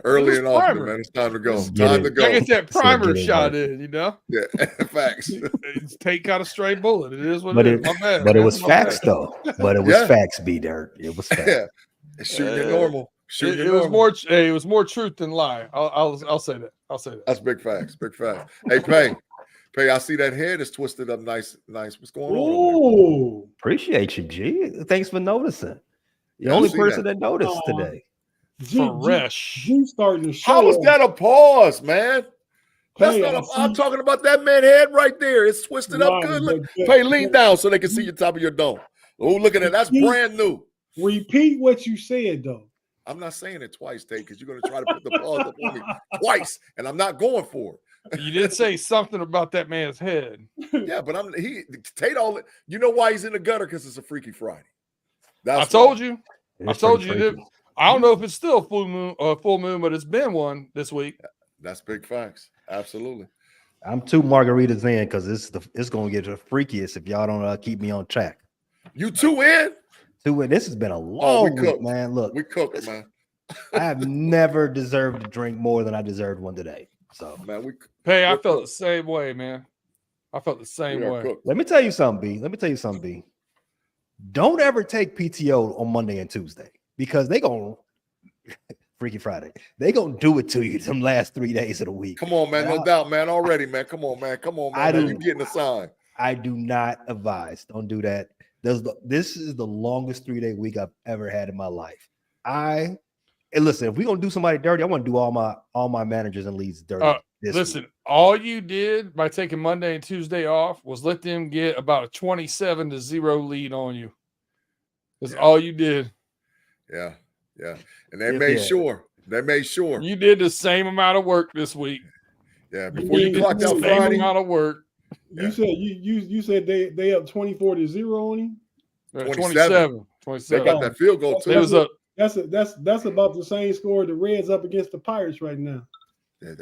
early and often, man. It's time to go. Time to go. I get that primer shot in, you know? Yeah, facts. Take out a stray bullet. It is what But it is. My bad. But it was facts, though. But it was facts, B-Dirt. It was facts. Yeah. It's shooting it normal. It was more. It was more truth than lie. I'll say that. I'll say that. That's big facts. Big facts. Hey, Pay. I see that head is twisted up nice. What's going on? Ooh, appreciate you, G. Thanks for noticing. The only person that noticed today. Fresh. G starting to show. How was that a pause, man? That's not. I'm talking about that man head right there. It's twisted up good. Look, Pay, lean down so they can see your top of your dome. Oh, look at that. That's brand new. Repeat what you said, though. I'm not saying it twice, Tate, because you're going to try to put the pause up on me twice, and I'm not going for it. You did say something about that man's head. Yeah, but Tate. You know why he's in the gutter? Because it's a Freaky Friday. I told you. I don't know if it's still full moon, but it's been one this week. That's big facts. Absolutely. I'm 2 margaritas in because it's going to get the freakiest if y'all don't keep me on track. You 2 in? 2 in. This has been a long week, man. Look, we cooked, man. I have never deserved to drink more than I deserved one today. So, man, Hey, I felt the same way, man. I felt the same way. Cooked. Let me tell you something, B. Don't ever take PTO on Monday and Tuesday because they gonna Freaky Friday. They gonna do it to you them last 3 days of the week. Come on, man. No doubt, man. Already, man. Come on, man. You getting a sign. I do not advise. Don't do that. This is the longest 3-day week I've ever had in my life. And listen, if we're gonna do somebody dirty, I want to do all my managers and leads dirty. Listen, all you did by taking Monday and Tuesday off was let them get about a 27-0 lead on you. That's all you did. Yeah. And they made sure. You did the same amount of work this week. Yeah, before you clocked out Friday. Same amount of work. You said they up 24-0 on you? 27. They got that field goal too. That's about the same score the Reds up against the Pirates right now. Yeah,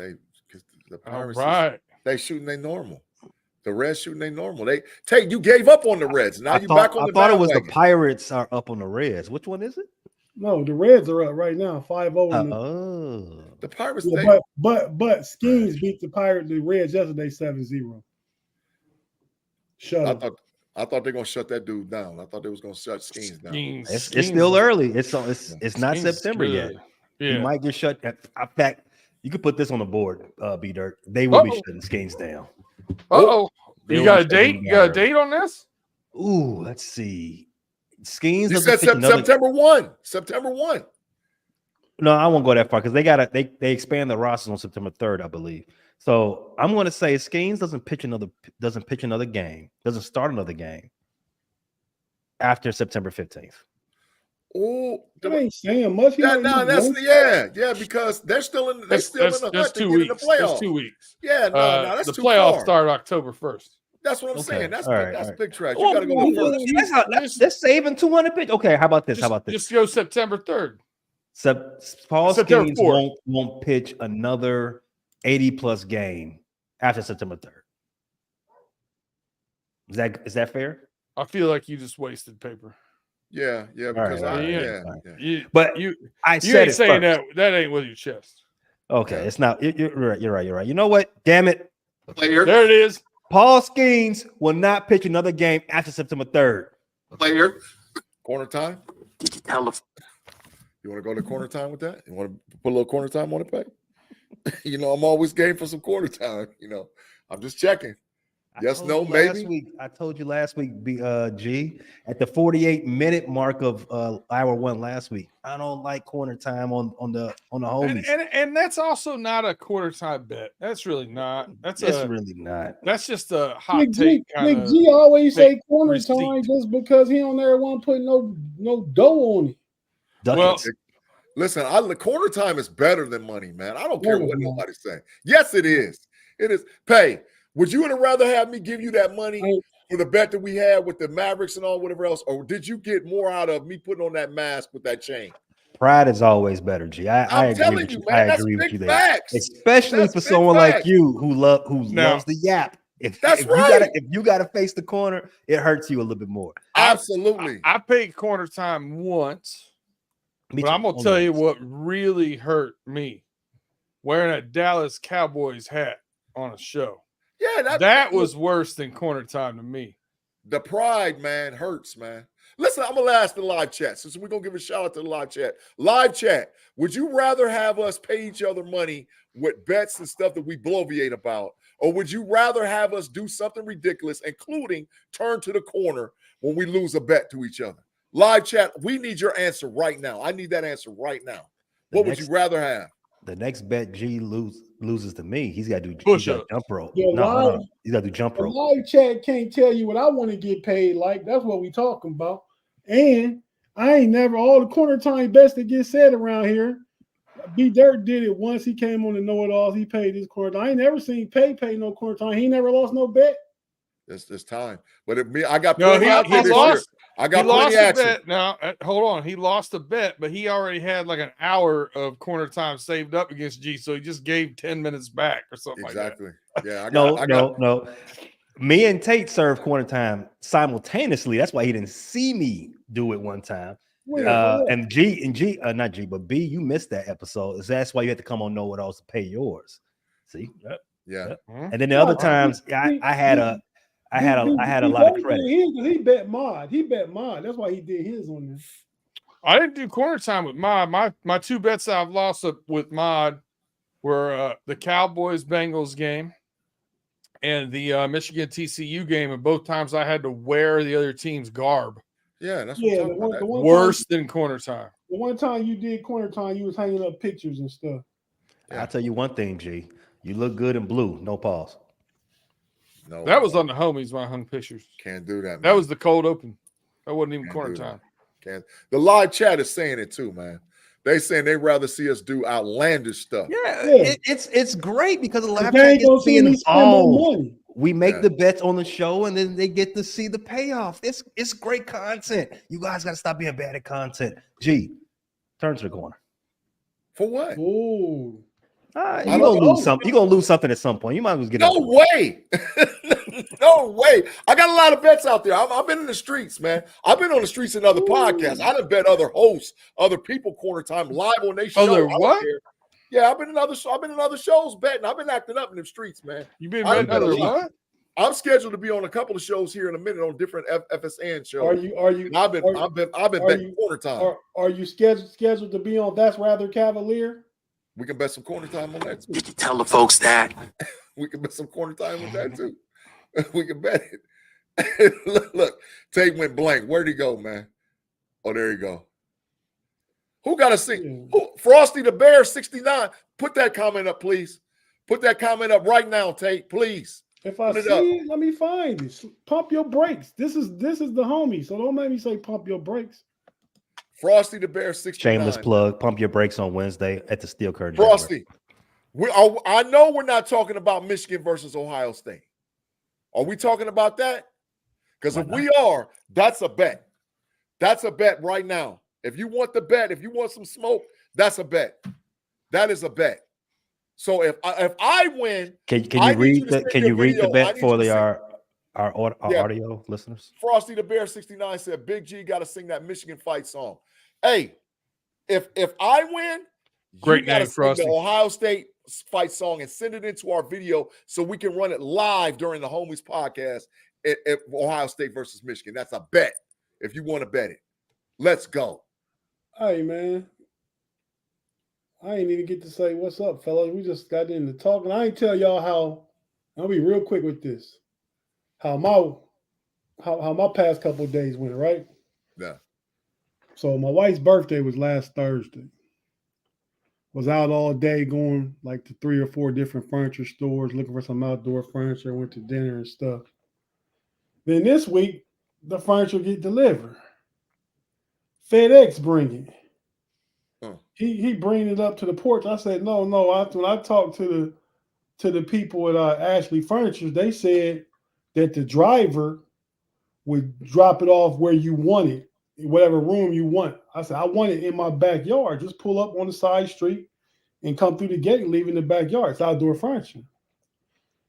the Pirates. Right. They shooting they normal. The Reds shooting they normal. You gave up on the Reds. Now you back on the bandwagon. I thought it was the Pirates are up on the Reds. Which one is it? No, the Reds are up right now, 5-0. The Pirates. But Schemes beat the Reds yesterday 7-0. Shut up. I thought they're gonna shut that dude down. I thought they was gonna shut Schemes down. It's still early. It's not September yet. Yeah. You might get shut. In fact, you could put this on the board, B-Dirt. They will be shutting Schemes down. You got a date? You got a date on this? Ooh, let's see. Schemes. You said September 1. September 1. No, I won't go that far because they expand the rosters on September 3rd, I believe. So I'm going to say Schemes doesn't pitch another game, doesn't start another game after September 15th. Oh, that ain't saying much. Because they're still in the hunt to get in the playoffs. That's 2 weeks. Yeah, that's the too playoffs far. start October 1st. That's what I'm saying. That's big trash. You got to go to first. They're saving 200 pitch. Okay, how about this? Just go September 3rd. Paul Schemes won't pitch another 80+ game after September 3rd. Is that fair? I feel like you just wasted paper. Yeah, because But I said ain't saying that ain't with your chest. Okay, it's not. You're right. You know what? Damn it. Player. There it is. Paul Schemes will not pitch another game after September 3rd. Player. Corner time. You want to go to corner time with that? You want to put a little corner time on it, Pay? I'm always game for some corner time. I'm just checking. Yes, no, maybe. I told you last week, G, at the 48-minute mark of hour 1 last week. I don't like corner time on the homies. And that's also not a quarter time bet. That's really not. Really not. That's just a hot take. Big G always say corner time just because he don't ever want to put no dough on it. Well, listen, corner time is better than money, man. I don't care what nobody's saying. Yes, it is. It is. Pay. Would you rather have me give you that money for the bet that we had with the Mavericks and all whatever else, or did you get more out of me putting on that mask with that chain? Pride is always better, G. I agree with you. I agree with you there, especially for someone like you who loves the yap. If you got to face the corner, it hurts you a little bit more. Absolutely. I paid corner time once, but I'm gonna tell you what really hurt me. wearing a Dallas Cowboys hat on a show. Yeah, that was worse than corner time to me. The pride, man, hurts, man. Listen, I'm going to ask the live chat. So we're going to give a shout out to the live chat. Live chat, would you rather have us pay each other money with bets and stuff that we bloviate about? Or would you rather have us do something ridiculous, including turn to the corner when we lose a bet to each other? Live chat, we need your answer right now. I need that answer right now. What would you rather have? The next bet G loses to me, he's got to do push-up, jump rope. Yeah, no, he's got to do jump the rope. live chat can't tell you what I want to get paid like. That's what we talking about. And I ain't never all the corner time bets that get said around here. B Dirt did it once. He came on the Know It Alls. He paid his corner time. I ain't never seen pay no corner time. He never lost no bet. It's time. But I got plenty out there this year. I got plenty action. Bet. Now, hold on. He lost a bet, but he already had like an hour of corner time saved up against G, so he just gave 10 minutes back or something like that. Exactly. Yeah. No. Me and Tate served corner time simultaneously. That's why he didn't see me do it one time. And not G, but B, you missed that episode. So that's why you had to come on Know It Alls to pay yours. See? Yeah. And then the other times, I had a lot of credit. He bet mod. That's why he did his on this. I didn't do corner time with Mod. My two bets I've lost with Mod were the Cowboys Bengals game and the Michigan TCU game. And both times I had to wear the other team's garb. Yeah, that's what I'm talking about. Worse than corner time. The one time you did corner time, you was hanging up pictures and stuff. I'll tell you one thing, G. You look good in blue. No pause. No, that was on the homies when I hung pictures. Can't do that, man. That was the cold open. That wasn't even corner time. Can't. The live chat is saying it too, man. They saying they'd rather see us do outlandish stuff. Yeah. It's great because the live chat is being involved. We make the bets on the show, and then they get to see the payoff. It's great content. You guys got to stop being bad at content. G, turn to the corner. For what? Ooh. You're gonna lose something. You're gonna lose something at some point. You might as well get no way. No way. I got a lot of bets out there. I've been in the streets, man. I've been on the streets in other podcasts. I done bet other hosts, other people corner time live on their show. Other what? Yeah, I've been in other shows betting. I've been acting up in the streets, man. You been betting other what? I'm scheduled to be on a couple of shows here in a minute on different FSN shows. Are you? I've been betting corner time. Are you scheduled to be on That's Rather Cavalier? We can bet some corner time on that too. You can tell the folks that. We can bet some corner time on that too. We can bet it. Look, Tate went blank. Where'd he go, man? Oh, there you go. Who got to sing? Frosty the Bear 69. Put that comment up, please. Put that comment up right now, Tate, please. If I see it, let me find it. Pump your brakes. This is the homie, so don't make me say pump your brakes. Frosty the Bear 69. Shameless plug. Pump your brakes on Wednesday at the Steel Curtain. Frosty, I know we're not talking about Michigan versus Ohio State. Are we talking about that? Because if we are, that's a bet. That's a bet right now. If you want the bet, if you want some smoke, that's a bet. That is a bet. So if I win, can you read the bet for our audio listeners? Frosty the Bear 69 said Big G got to sing that Michigan fight song. Hey, if I win, great name, Frosty. The Ohio State fight song and send it into our video so we can run it live during the Homies podcast at Ohio State versus Michigan. That's a bet. If you want to bet it, let's go. Hey man, I ain't even get to say what's up, fellas. We just got into talking. I ain't tell y'all how. I'll be real quick with this. How my past couple of days went, right? Yeah. So my wife's birthday was last Thursday. Was out all day going like to 3 or 4 different furniture stores looking for some outdoor furniture. Went to dinner and stuff. Then this week, the furniture get delivered. FedEx bring it. Huh. He bring it up to the porch. I said, no. When I talked to the people at Ashley Furniture, they said that the driver would drop it off where you want it, whatever room you want. I said, I want it in my backyard. Just pull up on the side street and come through the gate and leave in the backyard. It's outdoor furniture.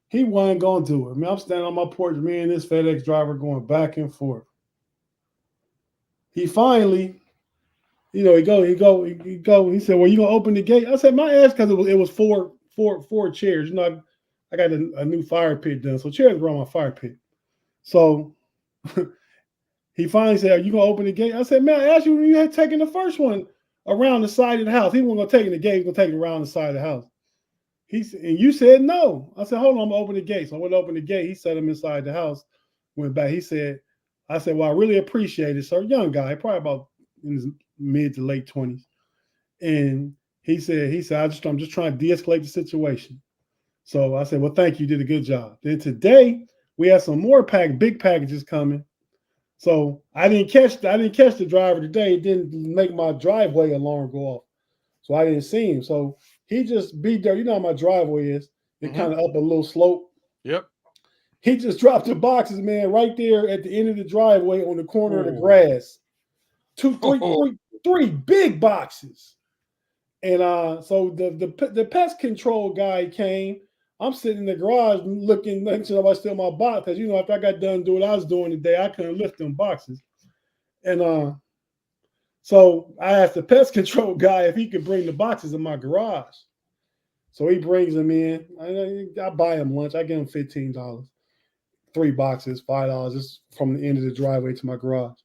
He wasn't going to do it. I mean, I'm standing on my porch, me and this FedEx driver going back and forth. He finally, He go. He said, "Well, you gonna open the gate?" I said, "My ass," because it was four chairs. You know, I got a new fire pit done, so chairs were on my fire pit. So he finally said, "Are you gonna open the gate?" I said, "Man, I asked you when you had taken the first one around the side of the house. He wasn't gonna take it in the gate. He was gonna take it around the side of the house." And you said no. I said, "Hold on, I'm gonna open the gate." So I went to open the gate. He set him inside the house. Went back. I said, "Well, I really appreciate it, sir." Young guy, probably about in his mid to late 20s. And he said, I'm just trying to de-escalate the situation. So I said, "Well, thank you, you did a good job." Then today we had some more big packages coming. So I didn't catch the driver today. It didn't make my driveway alarm go off. So I didn't see him. So he just be there. You know how my driveway is. It kind of up a little slope. Yep. He just dropped the boxes, man, right there at the end of the driveway on the corner of the grass. Three big boxes. And so the pest control guy came. I'm sitting in the garage looking, making sure nobody steal my box, because after I got done doing what I was doing today, I couldn't lift them boxes. And so I asked the pest control guy if he could bring the boxes in my garage. So he brings them in. I buy him lunch. I give him $15. 3 boxes, $5, just from the end of the driveway to my garage.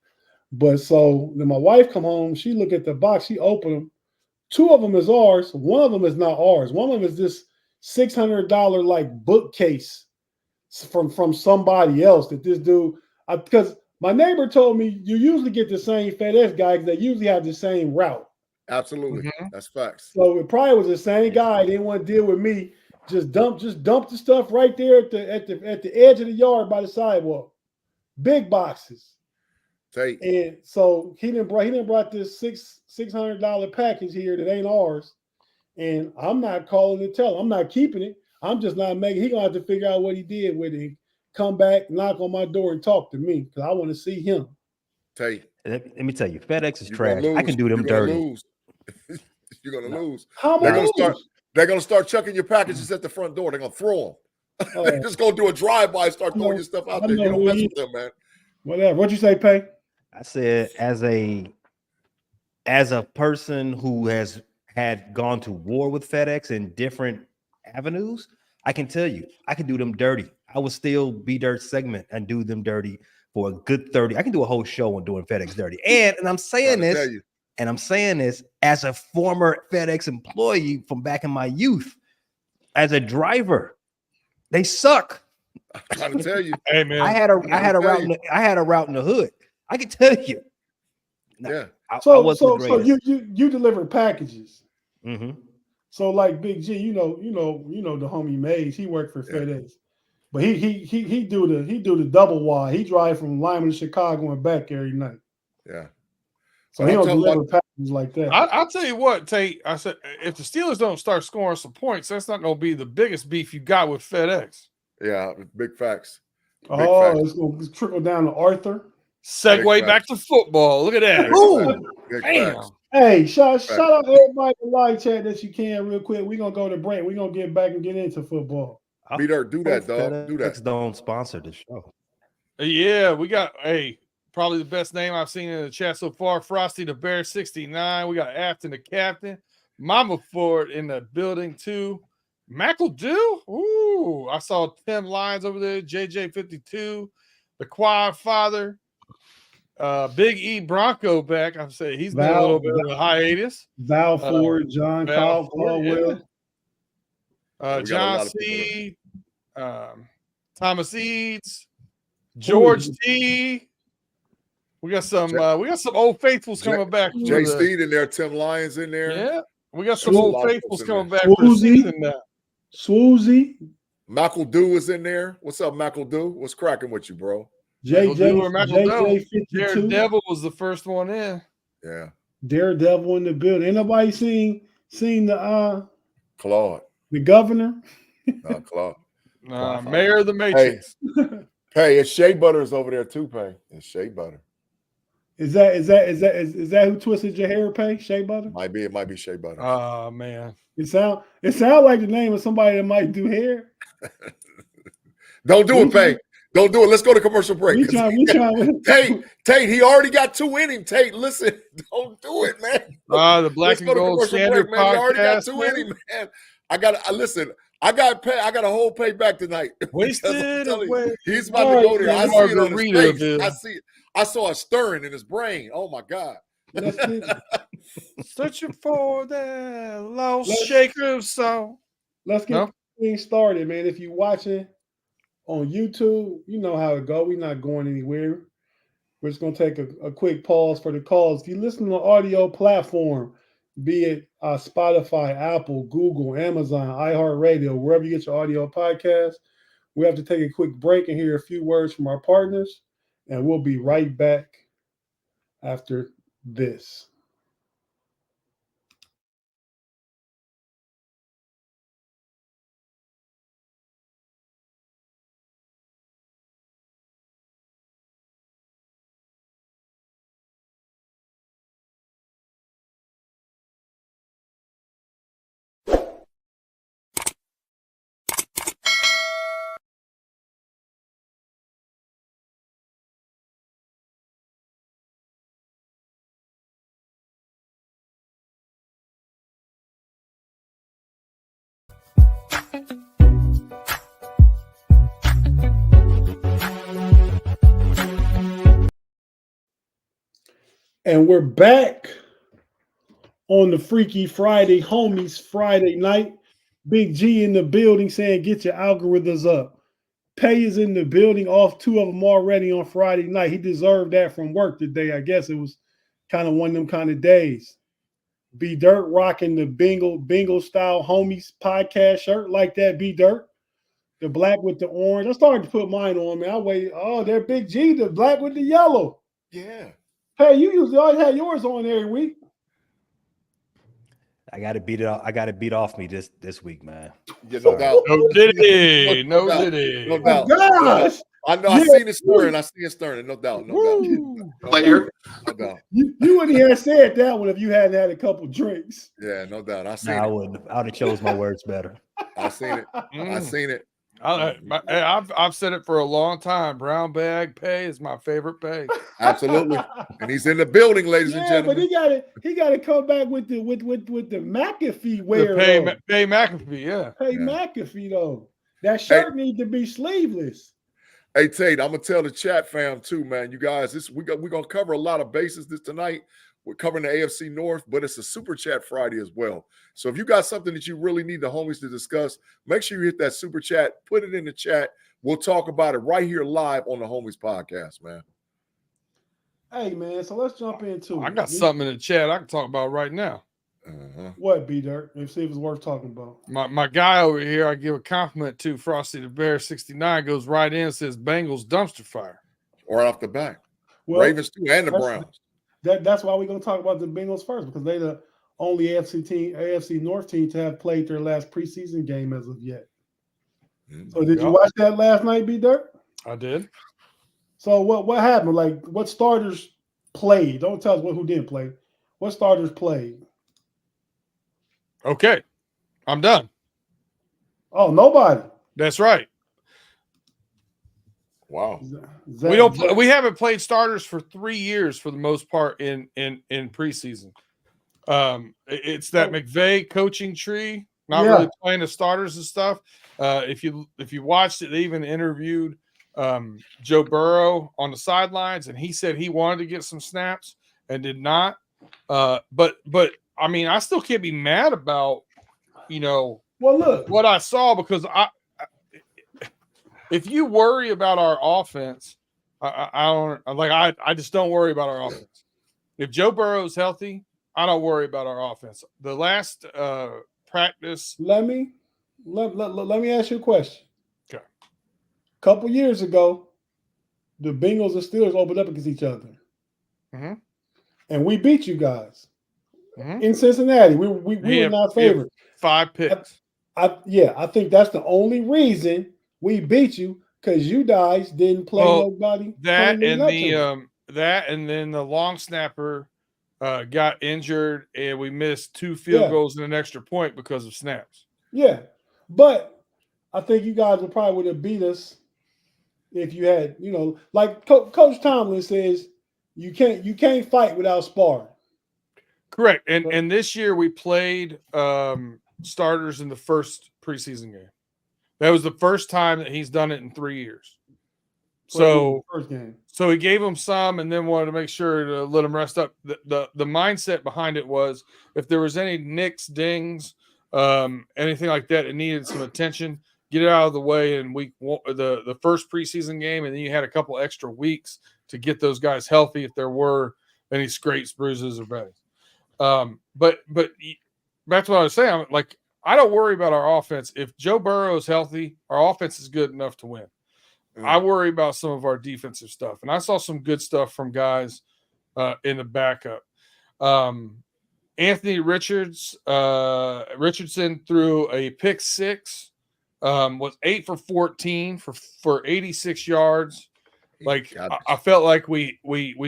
But so then my wife come home. She look at the box. She opened them. 2 of them is ours. 1 of them is not ours. 1 of them is this $600 like bookcase from somebody else that this dude. Because my neighbor told me you usually get the same FedEx guy because they usually have the same route. Absolutely, that's facts. So it probably was the same guy. They didn't want to deal with me. Just dump the stuff right there at the edge of the yard by the sidewalk. Big boxes. Take. And so he didn't brought this $600 package here that ain't ours. And I'm not calling to tell him. I'm not keeping it. I'm just not making. He gonna have to figure out what he did with it. Come back, knock on my door, and talk to me because I want to see him. Take. Let me tell you, FedEx is trash. I can do them You're dirty. Lose. You're gonna lose. How They're am I gonna lose? They're gonna start chucking your packages at the front door. They're gonna throw them. They're just gonna do a drive-by, start throwing your stuff out there. You don't mess with them, man. Whatever. What'd you say, Pay? I said, as a person who has had gone to war with FedEx in different avenues, I can tell you, I can do them dirty. I would still be dirt segment and do them dirty for a good 30. I can do a whole show on doing FedEx dirty. And I'm saying this as a former FedEx employee from back in my youth, as a driver. They suck. I'm trying to tell you. Hey man, I had a route in the hood. I can tell you. No, Yeah. So you deliver packages. Mm-hmm. So like Big G, you know the homie Mays, he worked for FedEx, but he do the double wide. He drive from Lyman to Chicago and back every night. Yeah. So he don't deliver packages like that. I'll tell you what, Tate. I said if the Steelers don't start scoring some points, that's not going to be the biggest beef you got with FedEx. Yeah, big facts. It's going to trickle down to Arthur. Segue back to football. Look at that. Bam. Hey, shout out to everybody in the live chat that you can real quick. We're going to go to break. We're going to get back and get into football. Do that, dog. Do that. Don't sponsor the show. Yeah, we got probably the best name I've seen in the chat so far. Frosty the Bear 69. We got Afton the captain. Mama Ford in the building too. McEldew. Ooh, I saw Tim Lyons over there. JJ 52. The Quad Father. Big E Bronco back. I'm saying he's been a little bit of a hiatus. Val Ford, John Caldwell, John C. Thomas Eads, George T. We got some old faithfuls coming back. Jay Steed in there, Tim Lyons in there. Yeah, we got some old faithfuls coming back for the season now. Swoozy. McEldew is in there. What's up, McEldew? What's cracking with you, bro? JJ 52. Daredevil was the first one in. Yeah. Daredevil in the building. Ain't nobody seen the Claude. The governor? Claude. Mayor of the Matrix. Hey, it's Shea Butter is over there too, Pay. It's Shea Butter. Is that who twisted your hair, Pay? Shea Butter? It might be Shea Butter. Oh man. It sound like the name of somebody that might do hair. Don't do it, Pay. Don't do it. Let's go to commercial break. We trying. Tate, he already got 2 in him. Tate, listen, don't do it, man. The Black and Gold Standard man. He already got podcast. 2 in him, man. I got a whole payback tonight. Wasted away. He's about to go there. I see it on his face. I see it. I saw a stirring in his brain. Oh my God. Searching for that lost shaker of soul. Let's get things started, man. If you're watching on YouTube, you know how it go. We're not going anywhere. We're just going to take a quick pause for the calls. If you listen to the audio platform, be it Spotify, Apple, Google, Amazon, iHeartRadio, wherever you get your audio podcast, we have to take a quick break and hear a few words from our partners, and we'll be right back after this. And we're back on the Freaky Friday, homies Friday night. Big G in the building saying, get your algorithms up. Pay is in the building, off 2 of them already on Friday night. He deserved that from work today. I guess it was kind of one of them kind of days. B Dirt rocking the Bingo style homies podcast shirt like that. B Dirt, the black with the orange. I started to put mine on, man. I waited. Oh, they're Big G, the black with the yellow. Yeah. Hey, you usually always have yours on every week. I got to beat it. I got to beat off me this week, man. Yeah, no doubt. No diddy. No diddy. No doubt. Oh, gosh. I know. I seen it stirring. I see it stirring. No doubt. No doubt. Player. No doubt. You wouldn't have said that one if you hadn't had a couple drinks. Yeah, no doubt. I seen Nah, I it. wouldn't. I would have chose my words better. I seen it. I seen it. I've said it for a long time. Brown bag pay is my favorite pay. Absolutely. And he's in the building, ladies and Yeah, but gentlemen. he gotta come back with the McAfee wear. Pay McAfee, yeah. Hey, McAfee though. That shirt needs to be sleeveless. Hey, Tate, I'm gonna tell the chat fam too, man. You guys, we're gonna cover a lot of bases this tonight. We're covering the AFC North, but it's a Super Chat Friday as well. So if you got something that you really need the homies to discuss, make sure you hit that Super Chat, put it in the chat. We'll talk about it right here live on the Homies Podcast, man. Hey, man, so let's jump into it. I got something in the chat I can talk about right now. What, B-Dirt? Let's see if it's worth talking about. My guy over here, I give a compliment to, Frosty the Bear 69, goes right in and says Bengals dumpster fire. Right off the bat. Well, Ravens too, and the Browns. That's why we're going to talk about the Bengals first, because they're the only AFC North team to have played their last preseason game as of yet. So did you watch that last night, B-Dirt? I did. So what happened? Like, what starters played? Don't tell us who didn't play. What starters played? Okay, I'm done. Oh, nobody. That's right. Wow. We haven't played starters for 3 years for the most part in preseason. It's that McVay coaching tree, not really playing the starters and stuff. If you watched it, they even interviewed Joe Burrow on the sidelines, and he said he wanted to get some snaps and did not. But I mean, I still can't be mad about, well, look what I saw, because if you worry about our offense, I just don't worry about our offense. If Joe Burrow's healthy, I don't worry about our offense. The last practice. Let me ask you a question. Okay. A couple years ago, the Bengals and Steelers opened up against each other. Mm-hmm. And we beat you guys in Cincinnati. We were not favored. 5 picks. I think that's the only reason we beat you, because you guys didn't play nobody. That and then the long snapper got injured, and we missed 2 field goals and an extra point because of snaps. Yeah, but I think you guys probably would have beat us if you had, like Coach Tomlin says, you can't fight without sparring. Correct. And this year we played starters in the first preseason game. That was the first time that he's done it in 3 years. So first game. So he gave him some and then wanted to make sure to let him rest up. The mindset behind it was if there was any nicks, dings, anything like that, it needed some attention, get it out of the way in the first preseason game, and then you had a couple extra weeks to get those guys healthy if there were any scrapes, bruises, or bangs. But back to what I was saying, I don't worry about our offense. If Joe Burrow is healthy, our offense is good enough to win. I worry about some of our defensive stuff, and I saw some good stuff from guys in the backup. Anthony Richardson threw a pick six, was 8 for 14 for 86 yards. I felt like we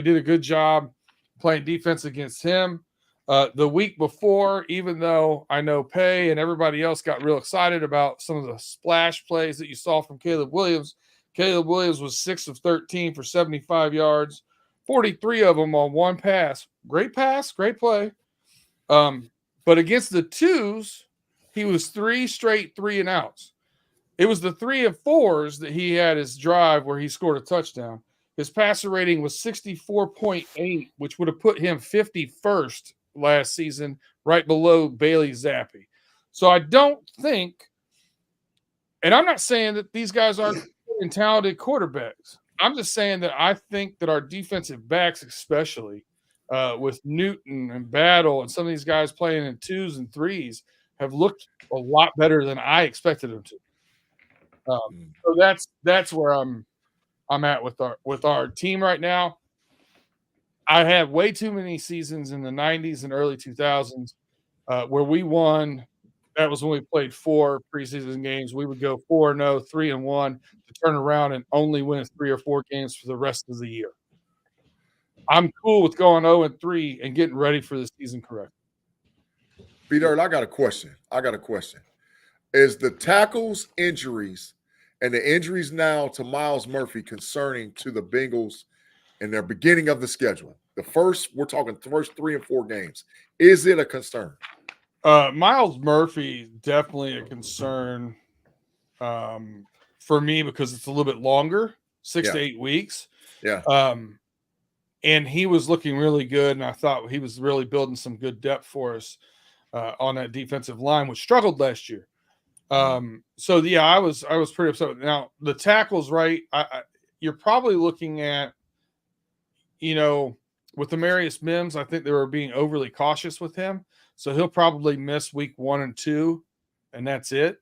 did a good job playing defense against him. The week before, even though I know Pay and everybody else got real excited about some of the splash plays that you saw from Caleb Williams was 6 of 13 for 75 yards, 43 of them on one pass. Great play. But against the twos, he was 3 straight 3-and-outs. It was the 3 and 4s that he had his drive where he scored a touchdown. His passer rating was 64.8, which would have put him 51st last season, right below Bailey Zappi. So I don't think, and I'm not saying that these guys aren't talented quarterbacks. I'm just saying that I think that our defensive backs, especially with Newton and Battle and some of these guys playing in 2s and 3s, have looked a lot better than I expected them to. So that's where I'm at with our team right now. I have way too many seasons in the 90s and early 2000s where we won. That was when we played 4 preseason games. We would go 4-0, 3-1 to turn around and only win 3 or 4 games for the rest of the year. I'm cool with going 0-3 and getting ready for the season correct. Peter, I got a question. Is the tackles injuries and the injuries now to Myles Murphy concerning to the Bengals in their beginning of the schedule? We're talking the first 3 and 4 games. Is it a concern? Myles Murphy, definitely a concern for me because it's a little bit longer, 6 to 8 weeks. Yeah. And he was looking really good, and I thought he was really building some good depth for us on that defensive line, which struggled last year. So yeah, I was pretty upset. Now the tackles, right? You're probably looking at, with Amarius Mims, I think they were being overly cautious with him. So he'll probably miss week 1 and 2, and that's it.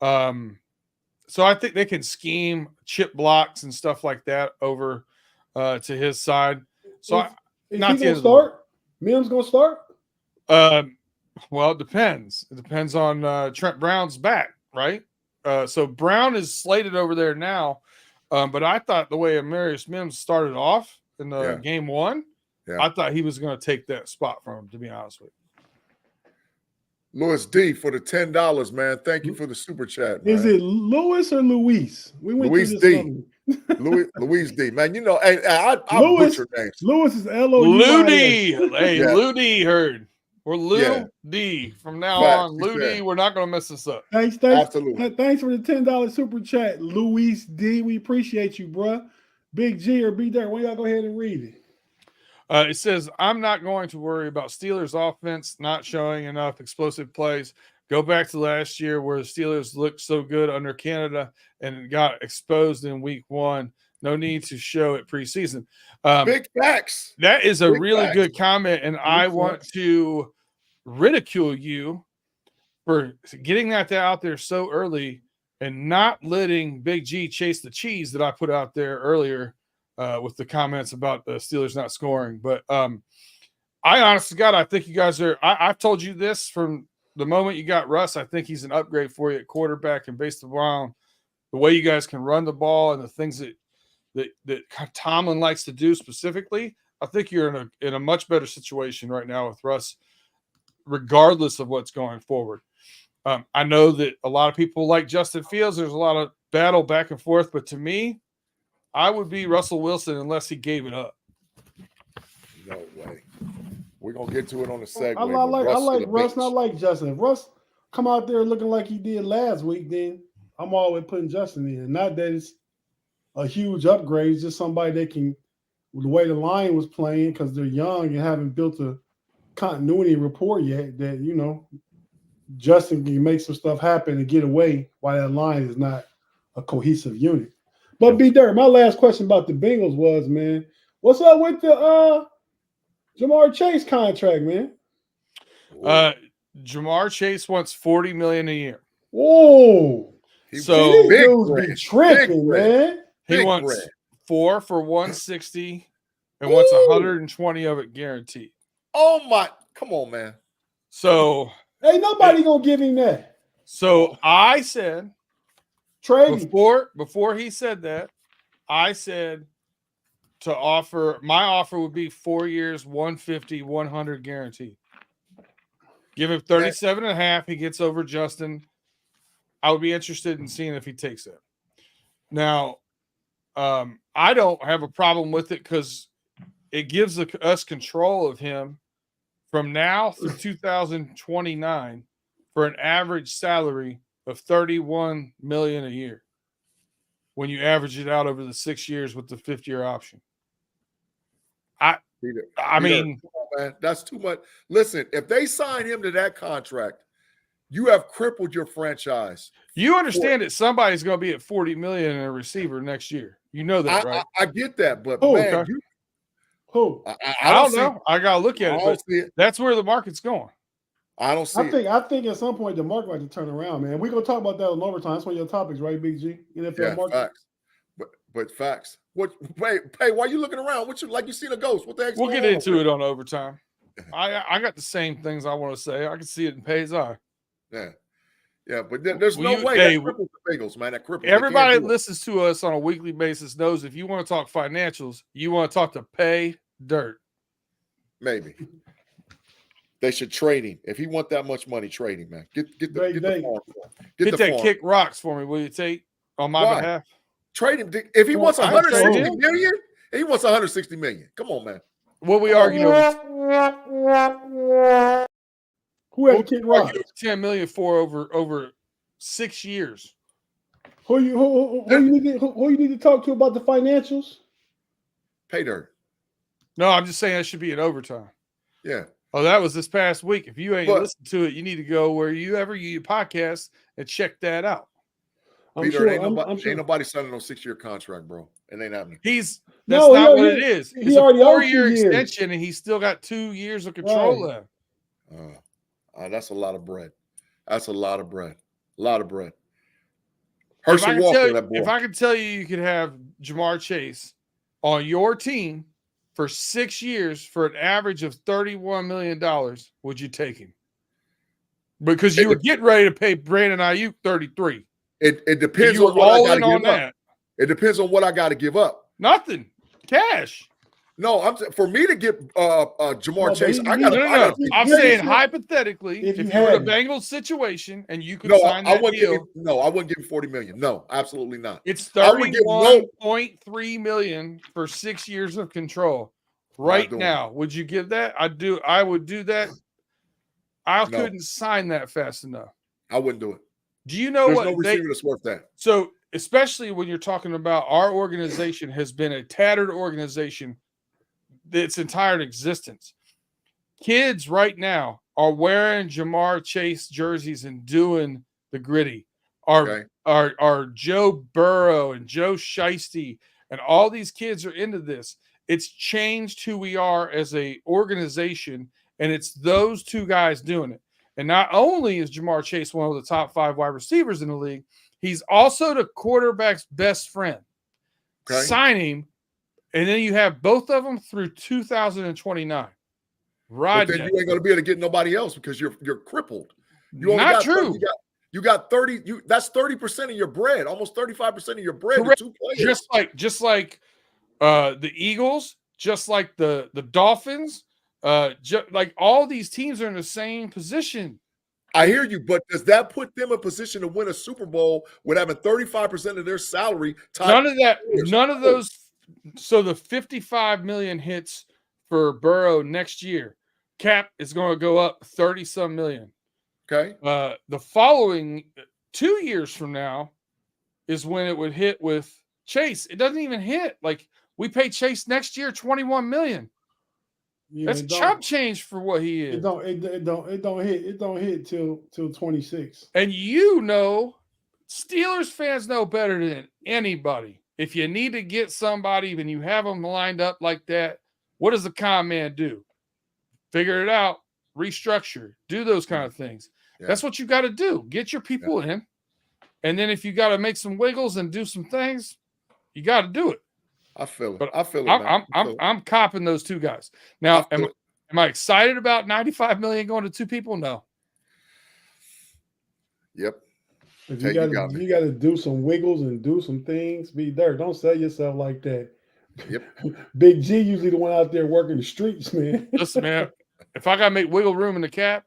So I think they can scheme chip blocks and stuff like that over to his side. So is he gonna start? Mims gonna start? Well, it depends. It depends on Trent Brown's back, right? So Brown is slated over there now, but I thought the way Amarius Mims started off in the game 1, I thought he was going to take that spot from him, to be honest with you. Louis D for the $10, man. Thank you for the super chat, man. Is it Louis or Luis? We went Louis D. Louis D. Man, I butcher names. Louis is L-O-U-I-S. Lou D. Hey, Lou D heard. We're Lou D. From now on, Lou D. We're not going to mess this up. Thanks. Absolutely. Thanks for the $10 super chat, Luis D. We appreciate you, bro. Big G or B Dirt. Why y'all go ahead and read it? It says, I'm not going to worry about Steelers offense not showing enough explosive plays. Go back to last year where the Steelers looked so good under Canada and got exposed in week 1. No need to show it preseason. Big facts. That is a really good comment, and I want to ridicule you for getting that out there so early and not letting Big G chase the cheese that I put out there earlier with the comments about the Steelers not scoring. But I honestly, God, I think you guys are – I've told you this from the moment you got Russ. I think he's an upgrade for you at quarterback, and based upon the way you guys can run the ball and the things that Tomlin likes to do specifically, I think you're in a much better situation right now with Russ, regardless of what's going forward. I know that a lot of people like Justin Fields. There's a lot of battle back and forth, but to me, I would be Russell Wilson unless he gave it up. No way. We're gonna get to it on the segue. I like Russ, and I like Justin. If Russ come out there looking like he did last week, then I'm always putting Justin in. Not that it's a huge upgrade, it's just somebody that can, with the way the line was playing, because they're young and haven't built a continuity rapport yet, that, you know, Justin can make some stuff happen and get away while that line is not a cohesive unit. But B-Dirt, my last question about the Bengals was, man, what's up with the Jamar Chase contract, man? Jamar Chase wants $40 million a year. Whoa. So these dudes be tripping, man. He wants 4 for 160 and wants 120 of it guaranteed. Oh my, come on, man. So ain't nobody gonna give him that. So I said trade before he said that, I said to offer, my offer would be 4 years, 150, 100 guaranteed. Give him 37 and a half. He gets over Justin. I would be interested in seeing if he takes it. Now, I don't have a problem with it because it gives us control of him from now through 2029 for an average salary of $31 million a year when you average it out over the 6 years with the 5th-year option. I mean, man, that's too much. Listen, if they sign him to that contract, you have crippled your franchise. You understand that somebody's going to be at $40 million in a receiver next year. You know that, right? I get that, but man, okay. I don't know. I got to look at it. That's where the market's going. I don't see I think at some point the market might turn around, man. We're gonna talk about that on overtime. That's one of your topics, right, Big G? NFL market. Facts. But facts. What? Hey, why are you looking around? What you like? You seen a ghost? What the heck? We'll get into it on overtime. I got the same things I want to say. I can see it in Pay's eye. Yeah, but there's no way that cripples the Bengals, man. That cripples. Everybody that listens to us on a weekly basis knows if you want to talk financials, you want to talk to Pay Dirt. Maybe they should trade him. If he want that much money, trade him, man. Get the farm for him. Get that farm. Kick rocks for me, will you, Tate? On my behalf. Trade him. If he wants 160 million, he wants 160 million. Come on, man. What we arguing over? Who had Kick Rock? 10 million for over 6 years. Who you need to talk to about the financials? Pay Dirt. No, I'm just saying that should be in overtime. Yeah. Oh, that was this past week. If you ain't listened to it, you need to go where you podcast and check that out. Ain't nobody signing no 6-year contract, bro. It ain't happening. That's not what it is. It's a 4-year extension, and he's still got 2 years of control left. That's a lot of bread. That's a lot of bread. A lot of bread. Herschel Walker, that boy. If I could tell you could have Jamar Chase on your team for 6 years for an average of $31 million, would you take him? Because you were getting ready to pay Brandon Ayuk 33. It depends on what I got to give up. It depends on what I got to give up. Nothing. Cash. No, for me to get Jamar Chase, I got to. I'm saying hypothetically, if you were in a Bengals situation and you could sign that deal. I wouldn't give him $40 million. No, absolutely not. It's $31.3 million for 6 years of control. Right now, would you give that? I would do that. I couldn't sign that fast enough. I wouldn't do it. Do you know There's no receiver that's worth that? So, especially when you're talking about our organization has been a tattered organization its entire existence. Kids right now are wearing Jamar Chase jerseys and doing the gritty. Our Joe Burrow and Joe Shiesty and all these kids are into this. It's changed who we are as a organization, and it's those two guys doing it. And not only is Jamar Chase one of the top 5 wide receivers in the league, he's also the quarterback's best friend. Okay. Sign him, and then you have both of them through 2029. Right. But then you ain't going to be able to get nobody else because you're crippled. You only not true. You got 30. That's 30% of your bread, almost 35% of your bread. With 2 players. Just like the Eagles, just like the Dolphins. Like all these teams are in the same position. I hear you, but does that put them in a position to win a Super Bowl with having 35% of their salary tied? None of that. None of those. So the 55 million hits for Burrow next year. Cap is going to go up 30-some million. Okay. The following 2 years from now is when it would hit with Chase. It doesn't even hit. Like we pay Chase next year 21 million. Yeah, That's chump change for what he is. It don't hit till 26. And you know, Steelers fans know better than anybody. If you need to get somebody and you have them lined up like that, what does the con man do? Figure it out, restructure, do those kind of things. Yeah. That's what you got to do. Get your people in. And then if you got to make some wiggles and do some things, you got to do it. I feel it. But I feel it. I'm copping those two guys. Now, am I excited about 95 million going to two people? No. Yep. If you got to do some wiggles and do some things. Be there. Don't sell yourself like that. Yep. Big G usually the one out there working the streets, man. Listen, man. If I gotta make wiggle room in the cap,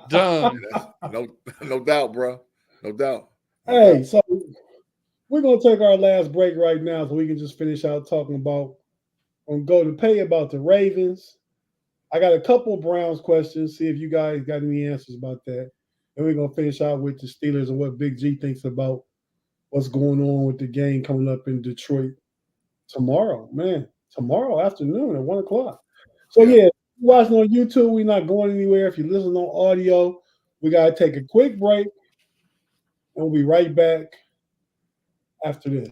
done. No doubt, bro. No doubt. Hey, so we're gonna take our last break right now, so we can just finish out talking about go to pay about the Ravens. I got a couple of Browns questions. See if you guys got any answers about that. And we're gonna finish out with the Steelers and what Big G thinks about what's going on with the game coming up in Detroit tomorrow. Man, tomorrow afternoon at 1:00. So yeah, watching on YouTube, we're not going anywhere. If you're listening on audio, we gotta take a quick break, and we'll be right back after this.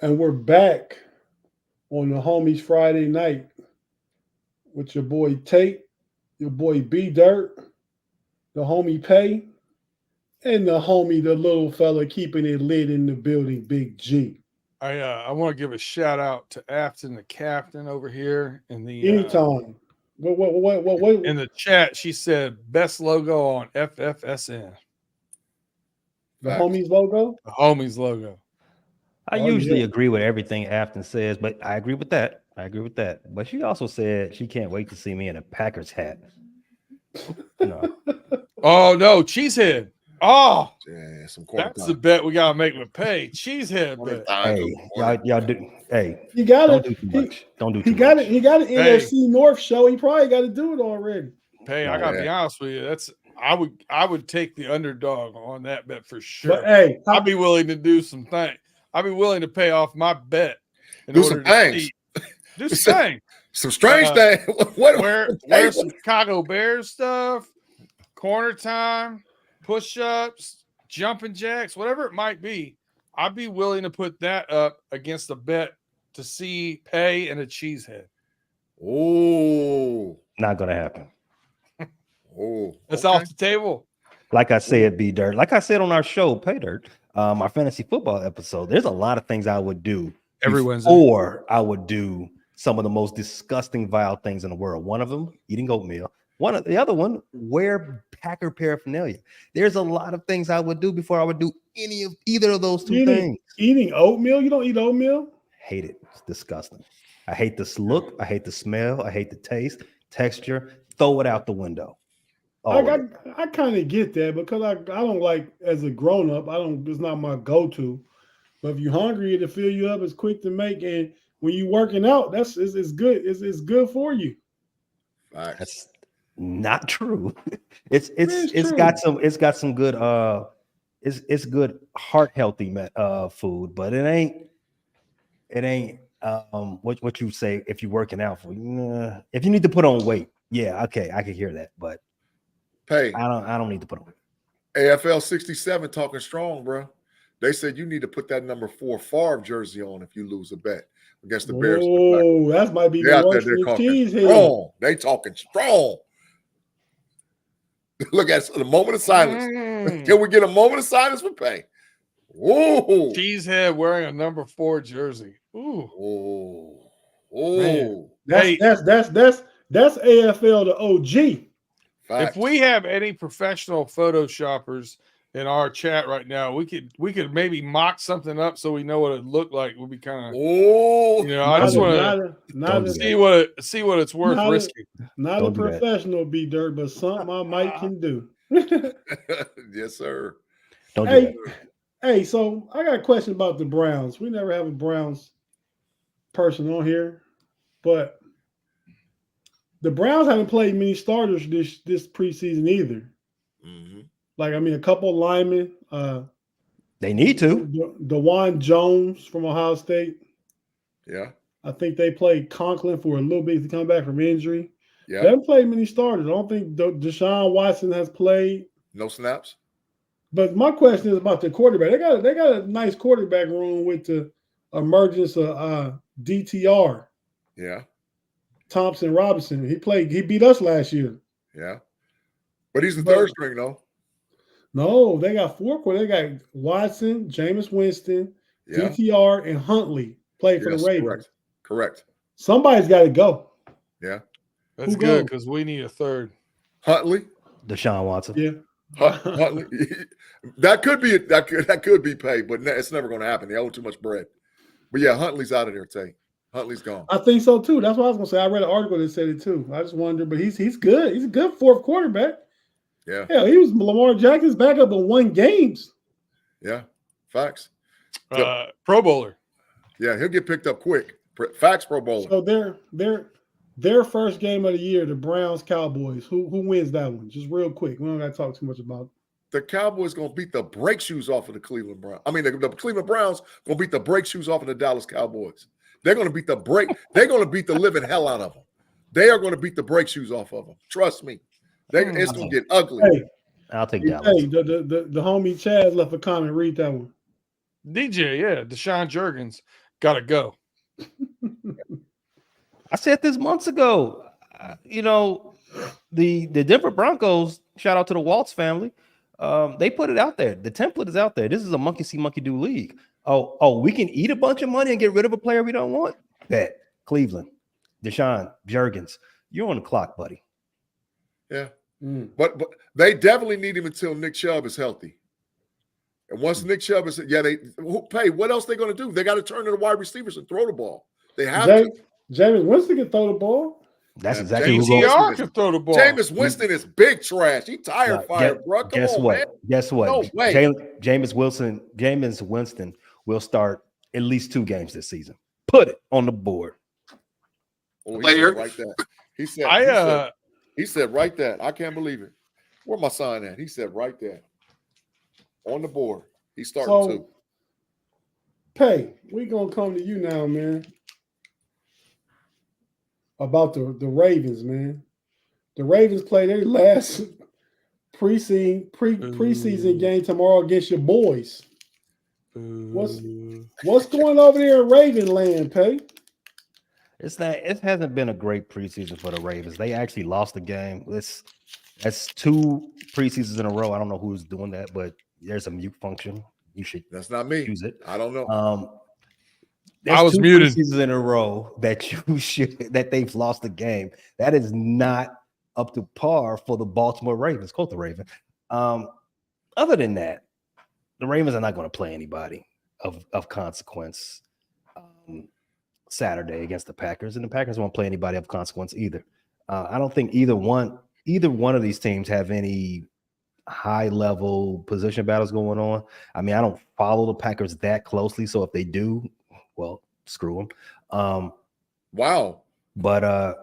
And we're back on the Homies Friday night with your boy Tate, your boy B Dirt, the homie Pay, and the homie, the little fella keeping it lit in the building, Big G. I want to give a shout out to Afton, the captain over here in the anytime. What in the chat? She said best logo on FFSN. The homies logo. The homies logo. I usually agree with everything Afton says, but I agree with that. But she also said she can't wait to see me in a Packers hat. No. Oh no, Cheesehead. Oh, yeah, that's the bet we gotta make with Pay. Cheesehead bet. Hey, y'all do. Hey, you got it. Don't do too much. Don't do too much. He got an NFC North show. He probably got to do it already. Pay, I gotta be honest with you. I would take the underdog on that bet for sure. But hey, I'd be willing to do some things. I'd be willing to pay off my bet. Do some things. Do some things. Some strange things. Wear some Chicago Bears stuff, corner time, push-ups, jumping jacks, whatever it might be. I'd be willing to put that up against a bet to see Pay and a Cheesehead. Oh, not gonna happen. Oh, that's off the table. Like I said, B Dirt. Like I said on our show, Pay Dirt, our fantasy football episode. There's a lot of things I would do every Wednesday, or I would do some of the most disgusting, vile things in the world. One of them, eating oatmeal. The other one, wear Packer paraphernalia. There's a lot of things I would do before I would do either of those two things. Eating oatmeal? You don't eat oatmeal? Hate it. It's disgusting. I hate this look. I hate the smell. I hate the taste, texture. Throw it out the window. I kind of get that because I don't like, as a grown up, it's not my go-to. But if you're hungry, it'll fill you up. It's quick to make, and when you're working out, it's good. It's good for you. That's not true. It's got some good it's good heart healthy food, but it ain't what you say if you're working out for. If you need to put on weight, yeah, okay, I can hear that, but Pay. I don't need to put on weight. AFL 67 talking strong, bro. They said you need to put that number 4 Favre jersey on if you lose a bet against the Bears. Oh, that might be the worst strong. They talking strong. Look at the moment of silence. Can we get a moment of silence for Pay? Whoa. Cheesehead wearing a number 4 jersey. Ooh. Oh. That's AFL to OG. Facts. If we have any professional photoshoppers in our chat right now, we could maybe mock something up so we know what it looked like. We'll be kind of, I just want to see what it's worth risking. Not a professional B Dirt, but something I might can do. Yes, sir. Don't do that. Hey, so I got a question about the Browns. We never have a Browns person on here, but the Browns haven't played many starters this preseason either. Mm-hmm. Like, I mean, a couple of linemen. They need to. DeJuan Jones from Ohio State. Yeah. I think they played Conklin for a little bit to come back from injury. Yeah. They haven't played many starters. I don't think Deshaun Watson has played. No snaps. But my question is about the quarterback. They got a nice quarterback room with the emergence of DTR. Yeah. Thompson Robinson. He beat us last year. Yeah. But he's the third string, though. No, they got 4 quarterbacks. They got Watson, Jameis Winston, DTR, and Huntley played for the Ravens. Correct. Somebody's got to go. Yeah. That's good because we need a third. Huntley. Deshaun Watson. Yeah. Huntley. That could be paid, but it's never going to happen. They owe too much bread. But yeah, Huntley's out of there, Tay. Huntley's gone. I think so too. That's what I was going to say. I read an article that said it too. I just wonder, but he's good. He's a good fourth quarterback. Yeah. Hell, he was Lamar Jackson's backup in 1 games. Yeah. Facts. Pro Bowler. Yeah, he'll get picked up quick. Facts, Pro Bowler. So their first game of the year, the Browns Cowboys. Who wins that one? Just real quick. We don't got to talk too much about it. The Cowboys going to beat the brake shoes off of the Cleveland Browns. I mean, the Cleveland Browns going to beat the brake shoes off of the Dallas Cowboys. They're going to beat they're going to beat the living hell out of them. They are going to beat the brake shoes off of them. Trust me. It's going to get ugly. Hey, I'll take Dallas. Hey, the homie Chaz left a comment. Read that one. DJ, Deshaun Jurgens got to go. I said this months ago. The Denver Broncos, shout out to the Waltz family. They put it out there. The template is out there. This is a monkey see, monkey do league. Oh, we can eat a bunch of money and get rid of a player we don't want? Bet. Cleveland. Deshaun Jurgens. You're on the clock, buddy. Yeah. But they definitely need him until Nick Chubb is healthy. And once Nick Chubb is, what else they going to do? They got to turn to the wide receivers and throw the ball. They have to. Jameis Winston can throw the ball. That's exactly who DTR can throw the ball. Jameis Winston is big trash. He fired, bro. Guess what? Man. Guess what? No way. Jameis Winston will start at least 2 games this season. Put it on the board. Oh, he said right that. He said right that. I can't believe it. Where my sign at? He said right there. On the board. He's starting to. Pay, we gonna come to you now, man. About the Ravens, man. The Ravens play their last preseason game tomorrow against your boys. What's going over there in Raven land, Pay? It hasn't been a great preseason for the Ravens. They actually lost the game. That's 2 preseasons in a row. I don't know who's doing that, but there's a mute function. You should. That's not me. Use it. I don't know. I was muted. Preseasons in a row that they've lost the game. That is not up to par for the Baltimore Ravens. Quote the Raven. Other than that, the Ravens are not going to play anybody of consequence Saturday against the Packers, and the Packers won't play anybody of consequence either. I don't think either one of these teams have any high-level position battles going on. I mean, I don't follow the Packers that closely, so if they do, well, screw them. Wow. But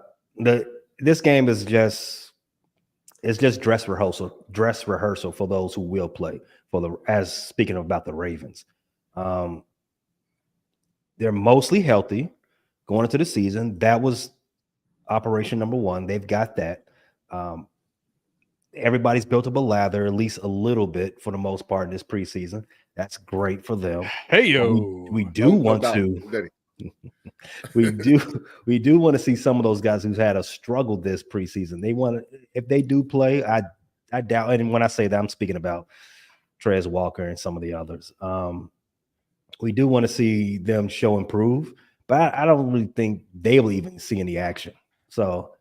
this game is just dress rehearsal for those who will play speaking about the Ravens. They're mostly healthy going into the season. That was operation number 1. They've got that. Everybody's built up a lather, at least a little bit for the most part in this preseason. That's great for them. Hey, yo. We do want to see some of those guys who've had a struggle this preseason. If they do play, I I doubt, and when I say that, I'm speaking about Trez Walker and some of the others. We do want to see them show improve, but I don't really think they will even see any action. So,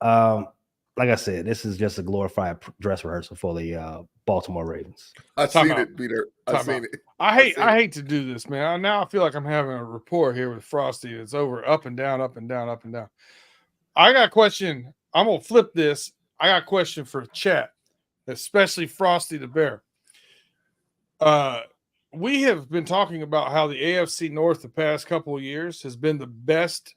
like I said, this is just a glorified dress rehearsal for the Baltimore Ravens. I've seen it, Peter. I've seen it. I hate to do this, man. Now I feel like I'm having a rapport here with Frosty. It's over up and down, up and down, up and down. I got a question. I'm gonna flip this. I got a question for chat, especially Frosty the Bear. We have been talking about how the AFC North the past couple of years has been the best